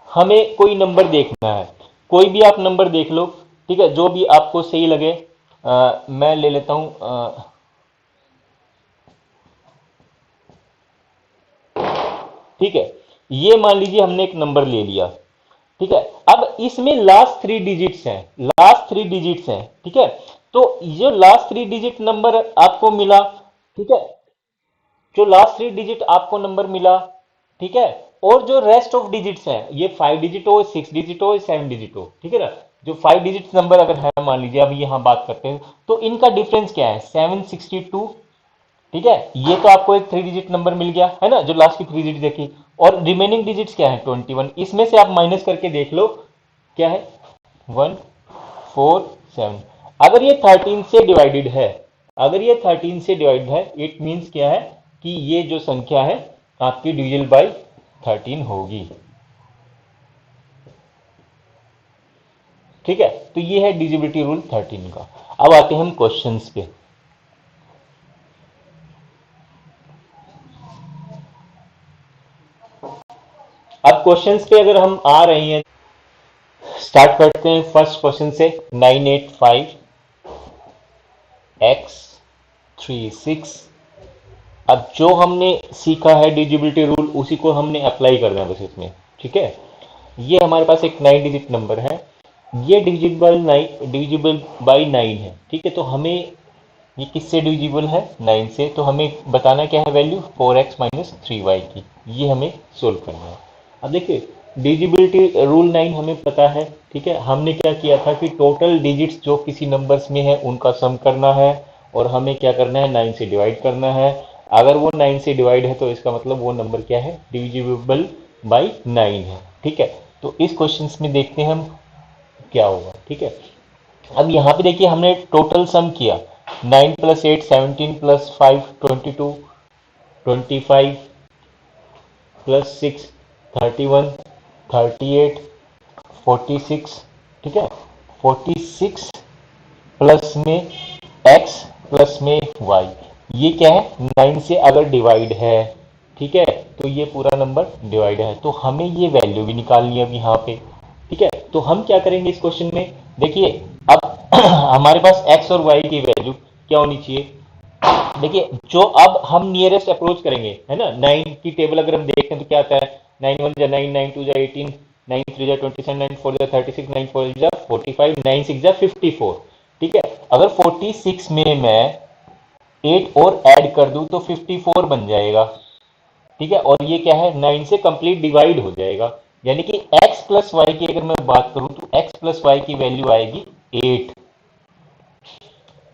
हमें कोई नंबर देखना है, कोई भी आप नंबर देख लो, ठीक है, जो भी आपको सही लगे। मैं ले लेता हूं, ठीक है। ये मान लीजिए हमने एक नंबर ले लिया, ठीक है। अब इसमें लास्ट 3 डिजिट्स हैं, लास्ट 3 डिजिट्स हैं, ठीक है। तो ये लास्ट 3 डिजिट नंबर आपको मिला, ठीक है, जो लास्ट 3 डिजिट आपको नंबर मिला, ठीक है। और जो रेस्ट ऑफ डिजिट्स हैं, ये 5 डिजिट हो, 6 डिजिट हो, 7 डिजिट हो, ठीक है ना। जो 5 डिजिट नंबर अगर है मान लीजिए, अभी यहां बात करते हैं, तो इनका डिफरेंस क्या है, 762, ठीक है। ये तो आपको एक 3 डिजिट नंबर मिल गया, है ना, जो लास्ट की 3 डिजिट देखी। और रिमेनिंग डिजिट्स क्या है, 21। इसमें से आप माइनस करके देख लो क्या है, 147। अगर ये 13 से डिवाइडेड है, अगर ये 13 से डिवाइडेड है, इट मींस क्या है कि ये जो संख्या है आपकी डिविजिबल बाय 13 होगी, ठीक है। तो ये है डिविजिबिलिटी रूल 13 का। अब आते हैं हम क्वेश्चंस पे। अब क्वेश्चंस पे अगर हम आ रहे हैं, स्टार्ट करते हैं फर्स्ट क्वेश्चन से। 985 x 36। अब जो हमने सीखा है डिजिबिलिटी रूल उसी को हमने अप्लाई करना है बस इसमें, ठीक है। ये हमारे पास एक 9 डिजिट नंबर है, ये डिविजिबल बाई 9 है, ठीक है। तो हमें ये किससे डिविजिबल है, 9 से, तो हमें बताना क्या है वैल्यू, 4x माइनस 3y की, ये हमें सोल्व करना है। अब देखिए डिजिबिलिटी रूल 9 हमें पता है, ठीक है। हमने क्या किया था कि टोटल डिजिट्स जो किसी नंबर्स में है उनका सम करना है और हमें क्या करना है, 9 से डिवाइड करना है। अगर वो 9 से डिवाइड है तो इसका मतलब वो नंबर क्या है, डिविजिबल बाई 9 है, ठीक है। तो इस क्वेश्चन में देखते हैं हम क्या होगा, ठीक है। अब यहाँ पे देखिए हमने टोटल सम किया, 9 प्लस 8 17 प्लस 5 22, 25 प्लस 6 31, 38, 46, ठीक है, 46 प्लस में x प्लस में y, ये क्या है 9 से अगर डिवाइड है, ठीक है, तो ये पूरा नंबर डिवाइड है, तो हमें ये वैल्यू भी निकालनी है अब यहाँ पे। ठीक है, तो हम क्या करेंगे इस क्वेश्चन में, देखिए अब हमारे पास x और y की वैल्यू क्या होनी चाहिए। देखिए जो अब हम नियरेस्ट अप्रोच करेंगे, है ना, 9 की टेबल अगर हम देखें तो क्या आता है, 9 1 जा 9, 9 2 जा 18, 9 3 जा 27, 9 4 जा 36, 9 4 जा 45, 9 6 जा 54। ठीक है, अगर 46 में मैं 8 और ऐड कर दूं तो 54 बन जाएगा। ठीक है, और ये क्या है 9 से कंप्लीट डिवाइड हो जाएगा, यानी कि x प्लस वाई की अगर मैं बात करूं तो x प्लस वाई की वैल्यू आएगी 8।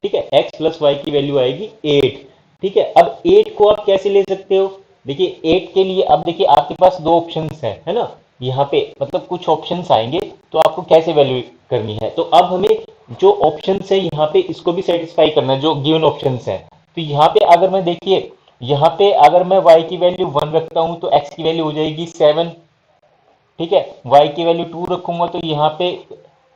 ठीक है, x प्लस वाई की वैल्यू आएगी 8। ठीक है, अब 8 को आप कैसे ले सकते हो, देखिए 8 के लिए अब देखिए आपके पास दो ऑप्शंस हैं, है ना, यहाँ पे मतलब कुछ ऑप्शंस आएंगे तो आपको कैसे वैल्यू करनी है, तो अब हमें जो ऑप्शंस है यहाँ पे इसको भी सेटिस्फाई करना है, जो गिवन ऑप्शंस है। तो यहाँ पे अगर मैं देखिए, यहाँ पे अगर मैं y की वैल्यू 1 रखता हूं तो x की वैल्यू हो जाएगी 7। ठीक है, y की वैल्यू 2 रखूंगा तो यहाँ पे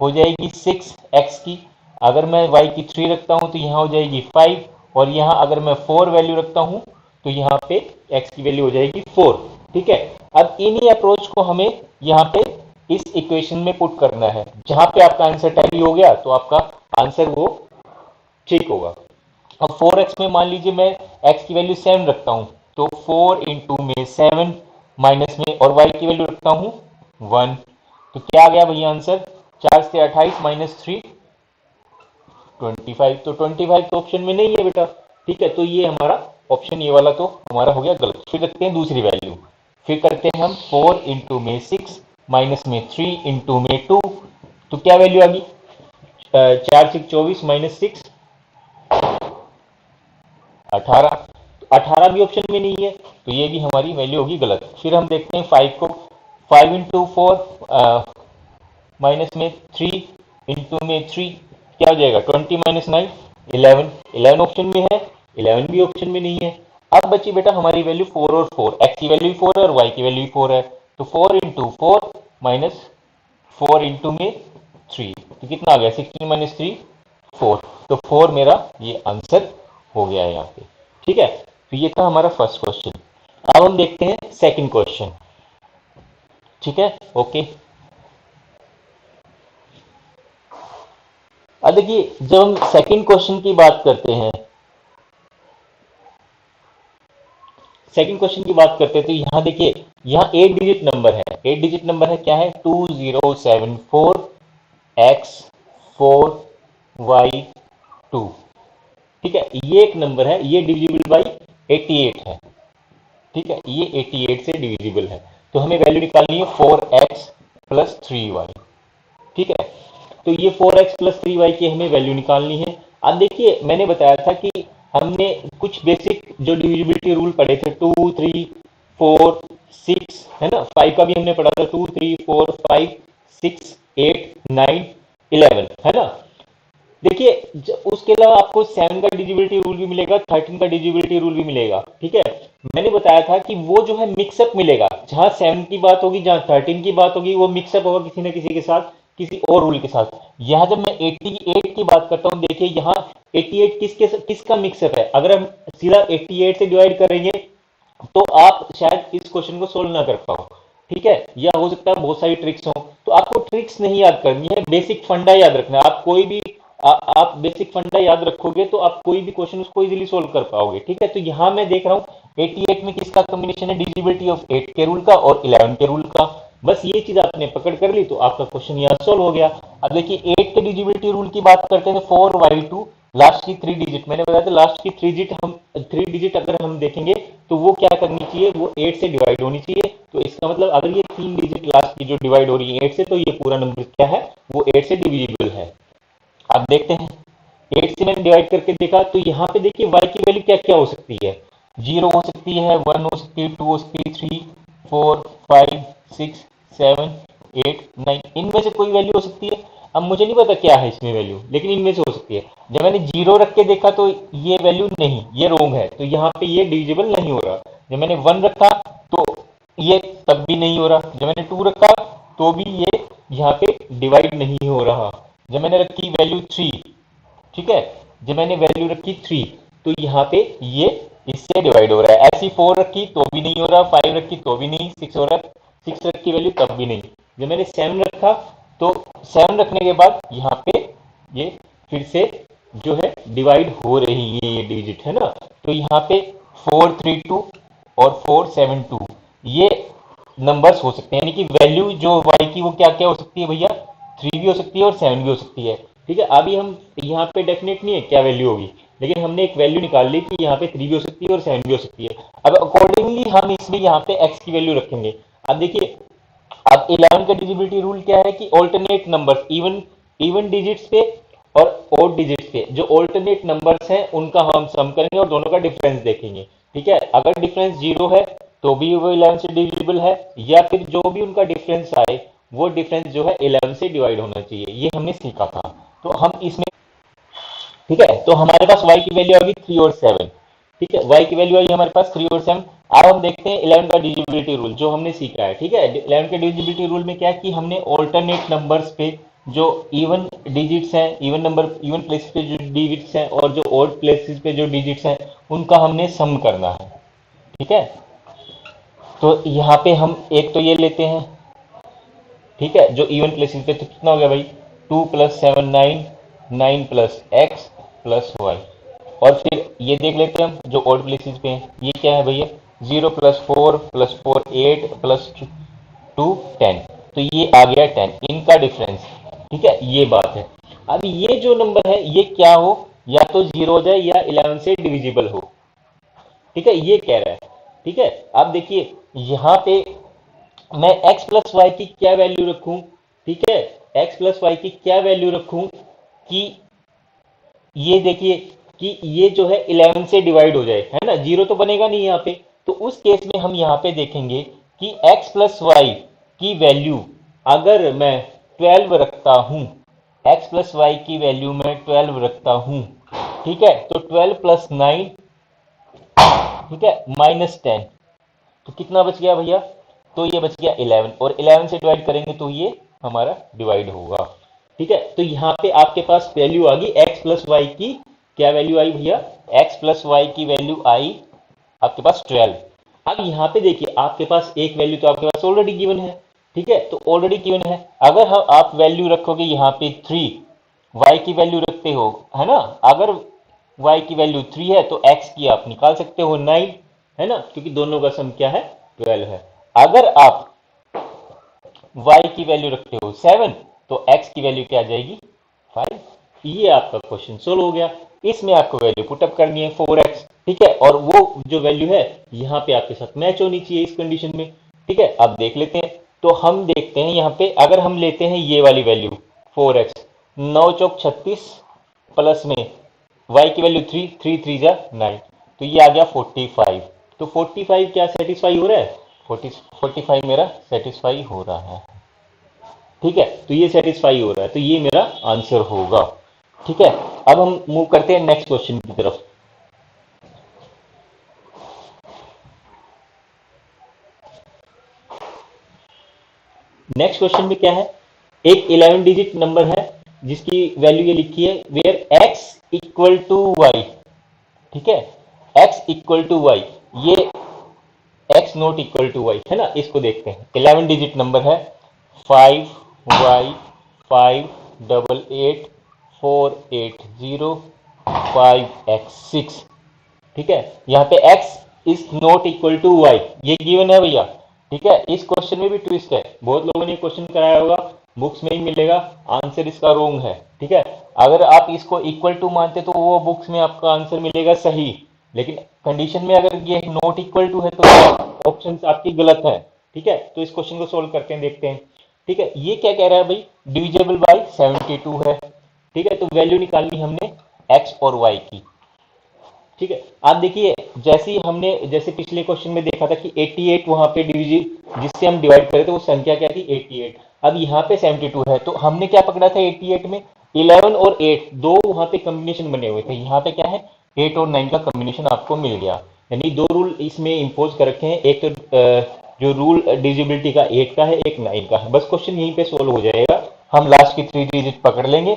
हो जाएगी 6 x की, अगर मैं y की 3 रखता हूं तो यहाँ हो जाएगी 5, और यहाँ अगर मैं 4 वैल्यू रखता हूं तो यहाँ पे x की वैल्यू हो जाएगी 4। ठीक है, अब इन्हीं अप्रोच को हमें यहाँ पे इस इक्वेशन में पुट करना है, जहां पे आपका आंसर टैली हो गया तो आपका आंसर वो ठीक होगा। अब 4x में मान लीजिए मैं x की वैल्यू 7 रखता हूं तो 4 इंटू में 7 माइनस में और y की वैल्यू रखता हूं 1, तो क्या आ गया भैया आंसर, 4 से 28 माइनस 3 25, तो 25 तो ऑप्शन में नहीं है बेटा। ठीक है, तो ये हमारा ऑप्शन ये वाला तो हमारा हो गया गलत। फिर रखते हैं दूसरी वैल्यू, फिर करते हैं हम 4 इंटू में 6 माइनस में 3 इंटू में 2, तो क्या वैल्यू आ गई, 4 6 24 माइनस 6 18, तो 18 भी ऑप्शन में नहीं है, तो ये भी हमारी वैल्यू होगी गलत। फिर हम देखते हैं 5 को, 5 इंटू 4 माइनस में 3 इंटू में 3 क्या हो जाएगा, 20 माइनस 9 11, 11 ऑप्शन में है, 11 भी ऑप्शन में नहीं है। अब बची बेटा हमारी वैल्यू 4 और 4, x की वैल्यू 4 है और y की वैल्यू 4 है, तो 4 इंटू 4 माइनस 4 इंटू में 3, तो कितना आ गया 16 माइनस 3 4, तो 4 मेरा ये आंसर हो गया है यहाँ पे। ठीक है, तो ये था हमारा फर्स्ट क्वेश्चन। अब हम देखते हैं सेकंड क्वेश्चन। ठीक है, ओके। अब देखिए जब हम सेकंड क्वेश्चन की बात करते हैं, सेकंड क्वेश्चन की बात करते हैं तो यहाँ देखिए, यहाँ 8 डिजिट नंबर है, 8 डिजिट नंबर है, क्या है 2074 x 4 y 2। ठीक है, ये एक नंबर है, ये डिविजिबल बाई 88 है। ठीक है, ये 88 से डिविजिबल है, तो हमें वैल्यू निकालनी है 4x प्लस 3y। ठीक है, तो ये 4x प्लस 3y की हमें वैल्यू निकालनी है। अब देखिए मैंने बताया था कि हमने कुछ बेसिक जो डिविजिबिलिटी रूल पढ़े थे, 2 3 4 6, है ना, 5 का भी हमने पढ़ा था, 2 3 4 5 6 8 9 11, है ना। देखिए उसके अलावा आपको 7 का डिजिबिलिटी रूल भी मिलेगा, 13 का डिजिबिलिटी रूल भी मिलेगा। ठीक है, मैंने बताया था कि वो जो है मिक्सअप मिलेगा, जहां 7 की बात होगी जहां 13 की बात होगी, वो मिक्सअप होगा किसी न किसी के साथ, किसी और रूल के साथ। यहां जब मैं 88 की बात करता हूं, देखिए यहाँ 88 किसका मिक्सअप है, अगर हम सीधा 88 से डिवाइड करेंगे तो आप शायद इस क्वेश्चन को सोल्व ना कर पाओ। ठीक है, या हो सकता है बहुत सारी ट्रिक्स हो, तो आपको ट्रिक्स नहीं याद करनी है, बेसिक फंडा याद रखना है। आप कोई भी आप बेसिक फंडा याद रखोगे तो आप कोई भी क्वेश्चन उसको इजीली सोल्व कर पाओगे। ठीक है, तो यहाँ मैं देख रहा हूँ 88 में किसका कॉम्बिनेशन है, डिजिबिलिटी ऑफ 8 के रूल का और 11 के रूल का। बस ये चीज आपने पकड़ कर ली तो आपका क्वेश्चन यहाँ सोल्व हो गया। अब देखिए 8 के डिजिबिलिटी रूल की बात करते हैं, 4y2 लास्ट की 3 डिजिट, मैंने बताया था लास्ट की 3 डिजिट अगर हम देखेंगे तो वो क्या करनी चाहिए, वो 8 से डिवाइड होनी चाहिए। तो इसका मतलब अगर ये 3 डिजिट लास्ट की जो डिवाइड हो रही है 8 से, तो ये पूरा नंबर क्या है, वो 8 से डिविजिबल है। आप देखते हैं 8 से मैंने डिवाइड करके देखा, तो यहाँ पे देखिए y की वैल्यू क्या क्या हो सकती है, 0 हो सकती है, 1 हो सकती है, 2 हो सकती है, 3 4 5 6 7 8 9, इनमें से कोई वैल्यू हो सकती है। अब मुझे नहीं पता क्या है इसमें वैल्यू, लेकिन इनमें से हो सकती है। जब मैंने 0 रख के देखा तो ये वैल्यू नहीं, ये रोंग है, तो यहाँ पे ये डिविजिबल नहीं हो रहा। जब मैंने 1 रखा तो ये तब भी नहीं हो रहा। जब मैंने 2 रखा तो भी ये यहाँ पे डिवाइड नहीं हो रहा। जब मैंने रखी वैल्यू 3, ठीक है, जब मैंने वैल्यू रखी 3 तो यहाँ पे ये इससे डिवाइड हो रहा है। ऐसी 4 रखी तो भी नहीं हो रहा, 5 रखी तो भी नहीं, 6 हो रहा, 6 रखी वैल्यू तब भी नहीं। जब मैंने 7 रखा तो 7 रखने के बाद यहाँ पे ये फिर से जो है डिवाइड हो रही है, ये डिजिट है ना। तो यहाँ पे 432 और 472 ये नंबर्स हो सकते हैं, यानी कि वैल्यू जो y की वो क्या क्या हो सकती है भैया, 3 भी हो सकती है और 7 भी हो सकती है। ठीक है, अभी हम यहाँ पे डेफिनेट नहीं है क्या वैल्यू होगी, लेकिन हमने एक वैल्यू निकाल ली कि यहाँ पे 3 भी हो सकती है और 7 भी हो सकती है। अब अकॉर्डिंगली हम इसमें यहाँ पे x की वैल्यू रखेंगे। अब देखिए, अब 11 का डिजिबिलिटी रूल क्या है कि alternate numbers, even even digits पे और ऑड डिजिट्स पे जो ऑल्टरनेट नंबर्स हैं उनका हम सम करेंगे और दोनों का डिफरेंस देखेंगे। ठीक है, अगर डिफरेंस 0 है तो भी वो 11 से डिविजिबल है, या फिर जो भी उनका डिफरेंस आए वो डिफरेंस जो है 11 से डिवाइड होना चाहिए। ये हमने सीखा था। तो हम इसमें, ठीक है, तो हमारे पास y की वैल्यू आ गई 3 और 7। ठीक है, y की वैल्यू आई हमारे पास 3 और 7। अब हम देखते हैं 11 का डिविजिबिलिटी रूल जो हमने सीखा है। ठीक है, 11 के डिविजिबिलिटी रूल में क्या है कि हमने ऑल्टरनेट नंबर्स पे जो इवन डिजिट्स हैं, इवन नंबर, इवन प्लेसेस पे जो डिजिट्स हैं और जो ऑड प्लेसेस पे जो डिजिट्स हैं उनका हमने सम करना है। ठीक है, तो यहाँ पे हम एक तो ये लेते हैं, ठीक है, जो इवन प्लेसेस पे, तो कितना हो गया भाई, 2 + 7 9, 9 + x + y। और फिर ये देख लेते हैं हम जो ऑड प्लेसेस पे हैं, ये क्या है भैया, 0 + 4 + 4 8 + 2 10। तो ये आ गया 10, इनका डिफरेंस। ठीक है, ये बात है। अब ये जो नंबर है ये क्या हो, या तो 0 हो जाए या 11 से डिविजिबल हो। ठीक है, ये कह रहा है। ठीक है, अब देखिए यहाँ पे मैं x + y की क्या वैल्यू रखूं, ठीक है, x + y की क्या वैल्यू रखूं कि ये देखिए कि ये जो है 11 से डिवाइड हो जाए, है ना, 0 तो बनेगा नहीं यहाँ पे। तो उस केस में हम यहाँ पे देखेंगे कि x + y की वैल्यू अगर मैं 12 रखता हूं, x + y की वैल्यू मैं 12 रखता हूं, ठीक है, तो 12 + 9, ठीक है, -10, तो कितना बच गया भैया, तो ये बच गया 11, और 11 से डिवाइड करेंगे तो ये हमारा डिवाइड होगा। ठीक है, तो यहाँ पे आपके पास वैल्यू आ गई x + y की, क्या वैल्यू आई भैया, x + y की वैल्यू आई आपके पास 12। अब यहाँ पे देखिए आपके पास एक वैल्यू तो आपके पास ऑलरेडी गिवन है। ठीक है, तो ऑलरेडी गिवन है, अगर हम आप वैल्यू रखोगे यहाँ पे 3, y की वैल्यू रखते हो, है ना, अगर y की वैल्यू 3 है तो x की आप निकाल सकते हो 9, है ना, क्योंकि दोनों का सम क्या है, 12 है। अगर आप y की वैल्यू रखते हो 7 तो x की वैल्यू क्या आ जाएगी, 5। ये आपका क्वेश्चन सोल्व हो गया। इसमें आपको वैल्यू पुटअप करनी है 4x, ठीक है, और वो जो वैल्यू है यहाँ पे आपके साथ मैच होनी चाहिए इस कंडीशन में। ठीक है, अब देख लेते हैं। तो हम देखते हैं यहाँ पे, अगर हम लेते हैं ये वाली वैल्यू 4x, 9 चौक 36 प्लस में y की वैल्यू 3, 3 3 जा 9, तो ये आ गया 45। तो 45 क्या सेटिस्फाई हो रहा है, 45 मेरा सेटिस्फाई हो रहा है। ठीक है, तो ये सेटिस्फाई हो रहा है, तो ये मेरा आंसर होगा। ठीक है, अब हम मूव करते हैं नेक्स्ट क्वेश्चन की तरफ। नेक्स्ट क्वेश्चन में क्या है, एक 11 डिजिट नंबर है जिसकी वैल्यू ये लिखी है, वेयर x = y। ठीक है, x = y, ये x not equal to y, है ना, इसको देखते हैं। 11 डिजिट नंबर है, 5y5884805x6। ठीक है, यहाँ पे x is not equal to y, ये गिवन है भैया। ठीक है, इस क्वेश्चन में भी ट्विस्ट है, बहुत लोगों ने क्वेश्चन कराया होगा, बुक्स में ही मिलेगा, आंसर इसका रोंग है। ठीक है, अगर आप इसको इक्वल टू मानते तो वो बुक्स में आपका आंसर मिलेगा सही, लेकिन कंडीशन में अगर ये नॉट इक्वल टू है तो ऑप्शन आपकी गलत है। ठीक है, तो इस क्वेश्चन को सोल्व करते हैं, देखते हैं। ठीक है, ये क्या कह रहा है भाई, डिविजिबल बाई 72 है। ठीक है, तो वैल्यू निकालनी हमने x और y की। ठीक है, आप देखिए जैसे ही हमने, जैसे पिछले क्वेश्चन में देखा था कि 88 वहां पे डिविजन जिससे हम डिवाइड करे थे वो संख्या क्या थी, 88। अब यहाँ पे 72 है, तो हमने क्या पकड़ा था 88 में, 11 और 8 दो वहां पे कॉम्बिनेशन बने हुए थे, यहाँ पे क्या है 8 और 9 का कॉम्बिनेशन आपको मिल गया। यानी दो रूल इसमें इंपोज कर रखे हैं, एक तो जो रूल डिजिबिलिटी का 8 का है, एक 9 का है। बस क्वेश्चन यहीं पे सोल्व हो जाएगा। हम लास्ट की 3 डिजिट पकड़ लेंगे,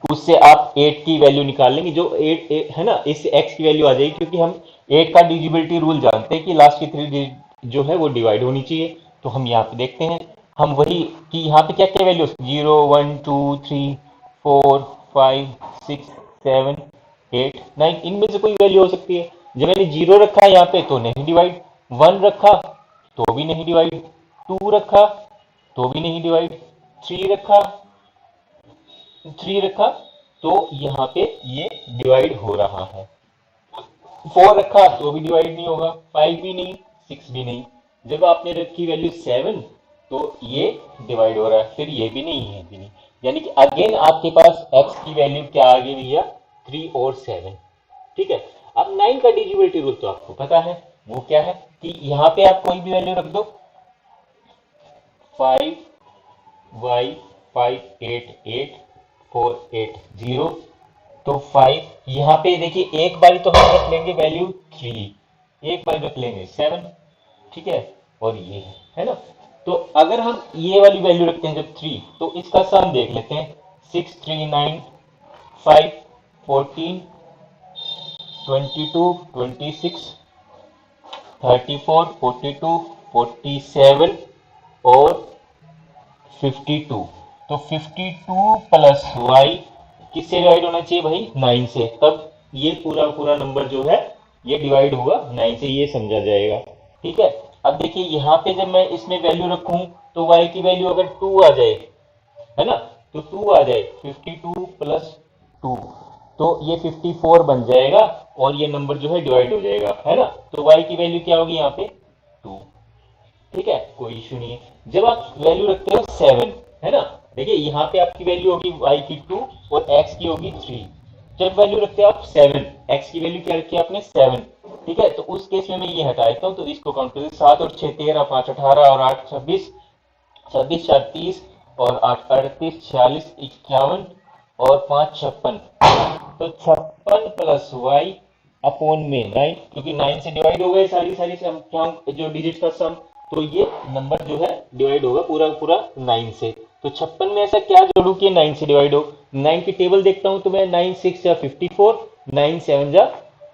उससे आप 8 की वैल्यू निकाल लेंगे, जो 8 है ना, इससे x की वैल्यू आ जाएगी, क्योंकि हम 8 का डिजिबिलिटी रूल जानते हैं कि लास्ट की 3 डिजिट जो है वो डिवाइड होनी चाहिए। तो हम यहाँ पे देखते हैं, हम वही कि यहाँ पे क्या क्या वैल्यू 0 1 2 3 4 5 6 7 8 9, इनमें से कोई वैल्यू हो सकती है। जब मैंने 0 रखा है यहाँ पे तो नहीं डिवाइड, 1 रखा तो भी नहीं डिवाइड, 2 रखा तो भी नहीं डिवाइड, 3 रखा तो यहाँ पे ये डिवाइड हो रहा है, 4 रखा तो भी डिवाइड नहीं होगा, 5 भी नहीं, 6 भी नहीं। जब आपने रखी वैल्यू 7 तो ये डिवाइड हो रहा है, फिर ये भी नहीं, ये भी नहीं। यानी कि अगेन आपके पास x की वैल्यू क्या आ गई भैया, 3 और 7। ठीक है, अब 9 का डिजिबिलिटी रूल तो आपको पता है, वो क्या है कि यहाँ पे आप कोई भी वैल्यू रख दो, 5y 5 8 8 4 8 0। तो 5 यहाँ पे देखिए, एक बारी तो हम रख लेंगे वैल्यू 3, एक बारी रख लेंगे 7, ठीक है, और ये है ना। तो अगर हम ये वाली वैल्यू रखते हैं जब 3, तो इसका सम देख लेते हैं, 6 3 9 5 14 22 26 34 42 47 और 52। तो 52 प्लस वाई किससे डिवाइड होना चाहिए भाई, 9 से, तब ये पूरा पूरा नंबर जो है ये डिवाइड होगा 9 से, ये समझा जाएगा। ठीक है, अब देखिए यहाँ पे जब मैं इसमें वैल्यू रखूं तो y की वैल्यू अगर 2 आ जाए, है ना, तो 2 आ जाए, 52 प्लस 2 तो ये 54 बन जाएगा, और ये नंबर जो है डिवाइड हो जाएगा, है ना। तो y की वैल्यू क्या होगी यहाँ पे, 2। ठीक है, कोई इशू नहीं है। जब आप वैल्यू रखते हो 7, है ना, देखिए यहाँ पे आपकी वैल्यू होगी y की 2 और x की होगी 3। जब वैल्यू रखते हो आप 7, x की वैल्यू क्या रखी है आपने, 7। ठीक है, तो उस केस में मैं ये हटा देता हूँ, तो इसको काउंट करें, 7 और 6 13, 5 18 और 8 26, 26 4 30 और 8 38 46 51 और 5 56। तो 56 प्लस वाई अपॉन में 9, क्योंकि 9 से डिवाइड हो गए सारी सारी संख्याओं जो डिजिट का सम, तो ये नंबर जो है डिवाइड होगा पूरा पूरा 9 से। तो 56 में ऐसा क्या जोड़ू कि 9 से डिवाइड हो, 9 की टेबल देखता हूं तो मैं 9 6 या 54, 9 7 जा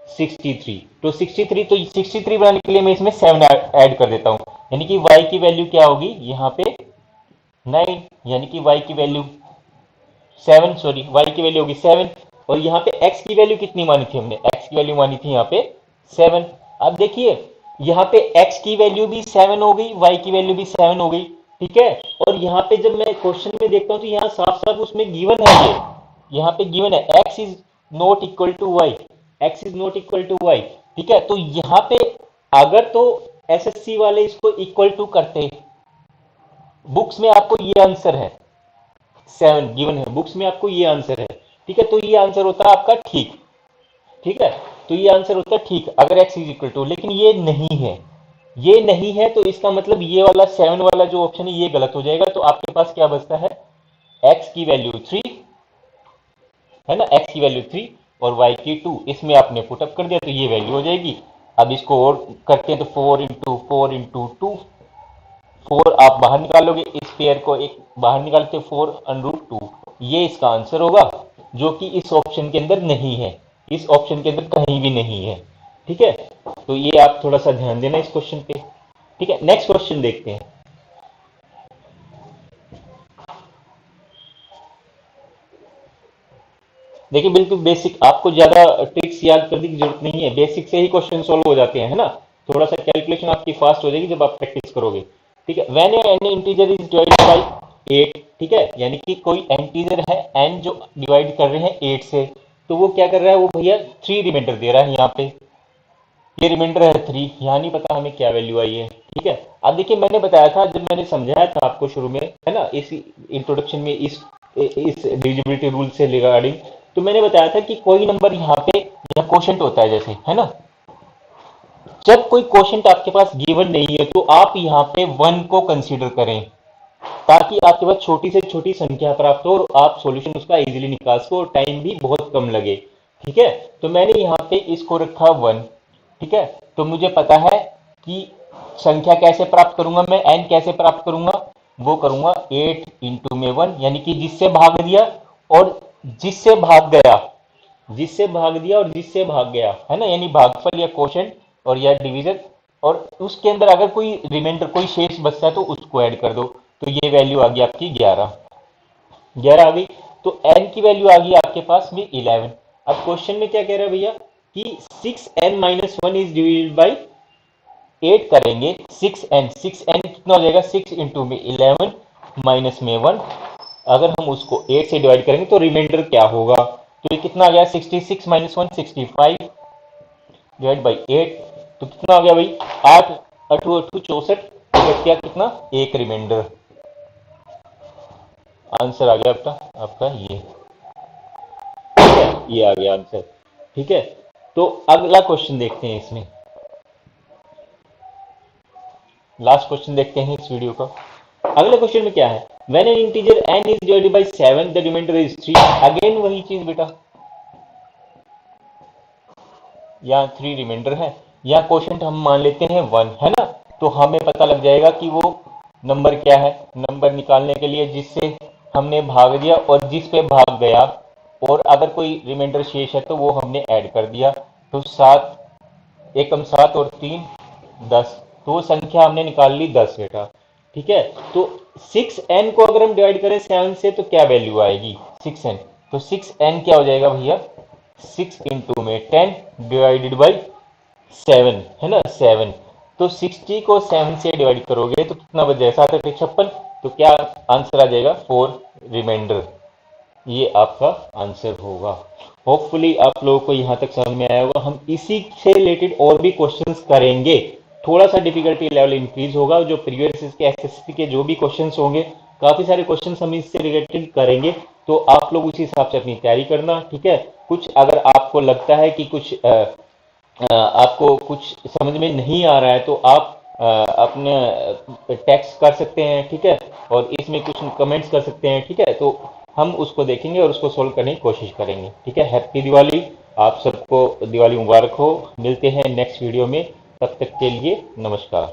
63। तो 63, तो 63 बनाने के लिए मैं इसमें 7 ऐड कर देता हूं, यानी कि y की वैल्यू क्या होगी यहाँ पे 9, यानी कि y की वैल्यू 7, सॉरी y की वैल्यू होगी 7। और यहाँ पे x की वैल्यू कितनी मानी थी हमने, x की वैल्यू मानी थी यहाँ पे 7। अब देखिए यहाँ पे x की वैल्यू भी 7 हो गई, y की वैल्यू भी 7 हो गई। ठीक है, और यहाँ पे जब मैं क्वेश्चन में देखता हूँ तो यहाँ साफ साफ उसमें गिवन है, ये यहाँ पे गिवन है x is not equal to y, x is not equal to y। ठीक है, तो यहाँ पे अगर तो एसएससी वाले इसको इक्वल टू करते, बुक्स में आपको ये आंसर है 7 गिवन है, बुक्स में आपको ये आंसर है। ठीक है, तो ये आंसर होता है आपका ठीक। ठीक है, तो ये आंसर होता है ठीक अगर x इज इक्वल टू, लेकिन ये नहीं है, ये नहीं है, तो इसका मतलब ये वाला 7 वाला जो ऑप्शन है ये गलत हो जाएगा। तो आपके पास क्या बचता है, x की वैल्यू 3, है ना, x की वैल्यू 3 और y की 2, इसमें आपने पुटअप कर दिया तो ये वैल्यू हो जाएगी। अब इसको और करते हैं तो 4 इंटू 4 इंटू 2, 4 आप बाहर निकालोगे, इस पेयर को एक बाहर निकालते 4 अंडर 2, ये इसका आंसर होगा, जो कि इस ऑप्शन के अंदर नहीं है, इस ऑप्शन के अंदर कहीं भी नहीं है। ठीक है, तो ये आप थोड़ा सा ध्यान देना इस क्वेश्चन पे। ठीक है, नेक्स्ट क्वेश्चन देखते हैं। देखिए बिल्कुल बेसिक, आपको ज्यादा ट्रिक्स याद करने की जरूरत नहीं है, बेसिक से ही क्वेश्चन सॉल्व हो जाते हैं, है ना। थोड़ा सा कैलकुलेशन आपकी फास्ट हो जाएगी जब आप प्रैक्टिस करोगे। ठीक है, when an integer is divided bye 8, ठीक है, यानी कि कोई इंटीजर है n जो डिवाइड कर रहे हैं 8 से, तो वो क्या कर रहा है, वो भैया 3 रिमाइंडर दे रहा है यहाँ पे, ये रिमाइंडर है 3, यहाँ नहीं पता हमें क्या वैल्यू आई है। ठीक है, अब देखिए मैंने बताया था, जब मैंने समझाया था आपको शुरू में, है ना, इस इंट्रोडक्शन में इस डिविजिबिलिटी रूल से रिगार्डिंग, तो मैंने बताया था कि कोई नंबर यहाँ पे यहाँ क्वोशंट होता है जैसे, है ना, जब कोई क्वोशंट आपके पास गिवन नहीं है तो आप यहाँ पे 1 को कंसीडर करें, ताकि आपके पास छोटी से छोटी संख्या प्राप्त हो और आप सॉल्यूशन उसका इजीली निकाल सको और टाइम भी बहुत कम लगे। ठीक है, तो मैंने यहाँ पे इसको रखा 1। ठीक है, तो मुझे पता है कि संख्या कैसे प्राप्त करूंगा मैं, n कैसे प्राप्त करूंगा, वो करूंगा 8 इंटू में 1, यानी कि जिससे भाग दिया और जिससे भाग गया, जिससे भाग दिया और जिससे भाग गया, है ना, यानी भागफल या क्वोशंट और या डिवीजन, और उसके अंदर अगर कोई रिमाइंडर कोई शेष बचता है तो उसको ऐड कर दो। तो ये वैल्यू आ गई आपकी 11, 11 आ गई। तो n की वैल्यू आ गई आपके पास में 11। अब क्वेश्चन में क्या कह रहा है भैया कि 6n minus 1 is divided by 8 करेंगे, 6n कितना हो जाएगा, 6 इंटू में 11 माइनस में 1, अगर हम उसको 8 से डिवाइड करेंगे तो रिमाइंडर क्या होगा, तो ये कितना आ गया, 66 माइनस 1 65 डिवाइड बाई 8, तो कितना हो गया भाई, 8 अठू अठू 64, बच गया कितना, एक रिमाइंडर। आंसर आ गया आपका आपका ये, ठीक है, ये आ गया आंसर। ठीक है, तो अगला क्वेश्चन देखते हैं, इसमें लास्ट क्वेश्चन देखते हैं इस वीडियो का। अगले क्वेश्चन में क्या है, when an integer n is divided by 7 the remainder is 3, again वही चीज बेटा, यहाँ 3 रिमाइंडर है, यहाँ क्वेश्चन हम मान लेते हैं 1, है ना, तो हमें पता लग जाएगा कि वो नंबर क्या है। नंबर निकालने के लिए जिससे हमने भाग दिया और जिस पे भाग गया, और अगर कोई रिमाइंडर शेष है तो वो हमने ऐड कर दिया, तो 7 एकम 7 और 3 10, तो वो संख्या हमने निकाल ली 10 बेटा। ठीक है, तो 6n को अगर हम डिवाइड करें 7 से तो क्या वैल्यू आएगी, 6n, तो 6n क्या हो जाएगा भैया, 6 इंटू में 10 डिवाइडेड बाई 7, है ना, 7, तो 60 को 7 से डिवाइड करोगे तो कितना बच जाएगा, 7 8 56, तो क्या आंसर आ जाएगा 4 रिमाइंडर, ये आपका आंसर होगा। होपफुली आप लोगों को यहां तक समझ में आया होगा। हम इसी से रिलेटेड और भी क्वेश्चंस करेंगे, थोड़ा सा डिफिकल्टी लेवल इंक्रीज होगा, जो प्रीवियस के एसएससी के जो भी क्वेश्चंस होंगे, काफी सारे क्वेश्चंस हम इससे रिलेटेड करेंगे, तो आप लोग उसी हिसाब से अपनी तैयारी करना। ठीक है, कुछ अगर आपको लगता है कि कुछ आपको कुछ समझ में नहीं आ रहा है तो आप अपने टेक्स्ट कर सकते हैं, ठीक है, और इसमें कुछ कमेंट्स कर सकते हैं, ठीक है, तो हम उसको देखेंगे और उसको सोल्व करने की कोशिश करेंगे। ठीक है, हैप्पी दिवाली, आप सबको दिवाली मुबारक हो। मिलते हैं नेक्स्ट वीडियो में, तब तक के लिए नमस्कार।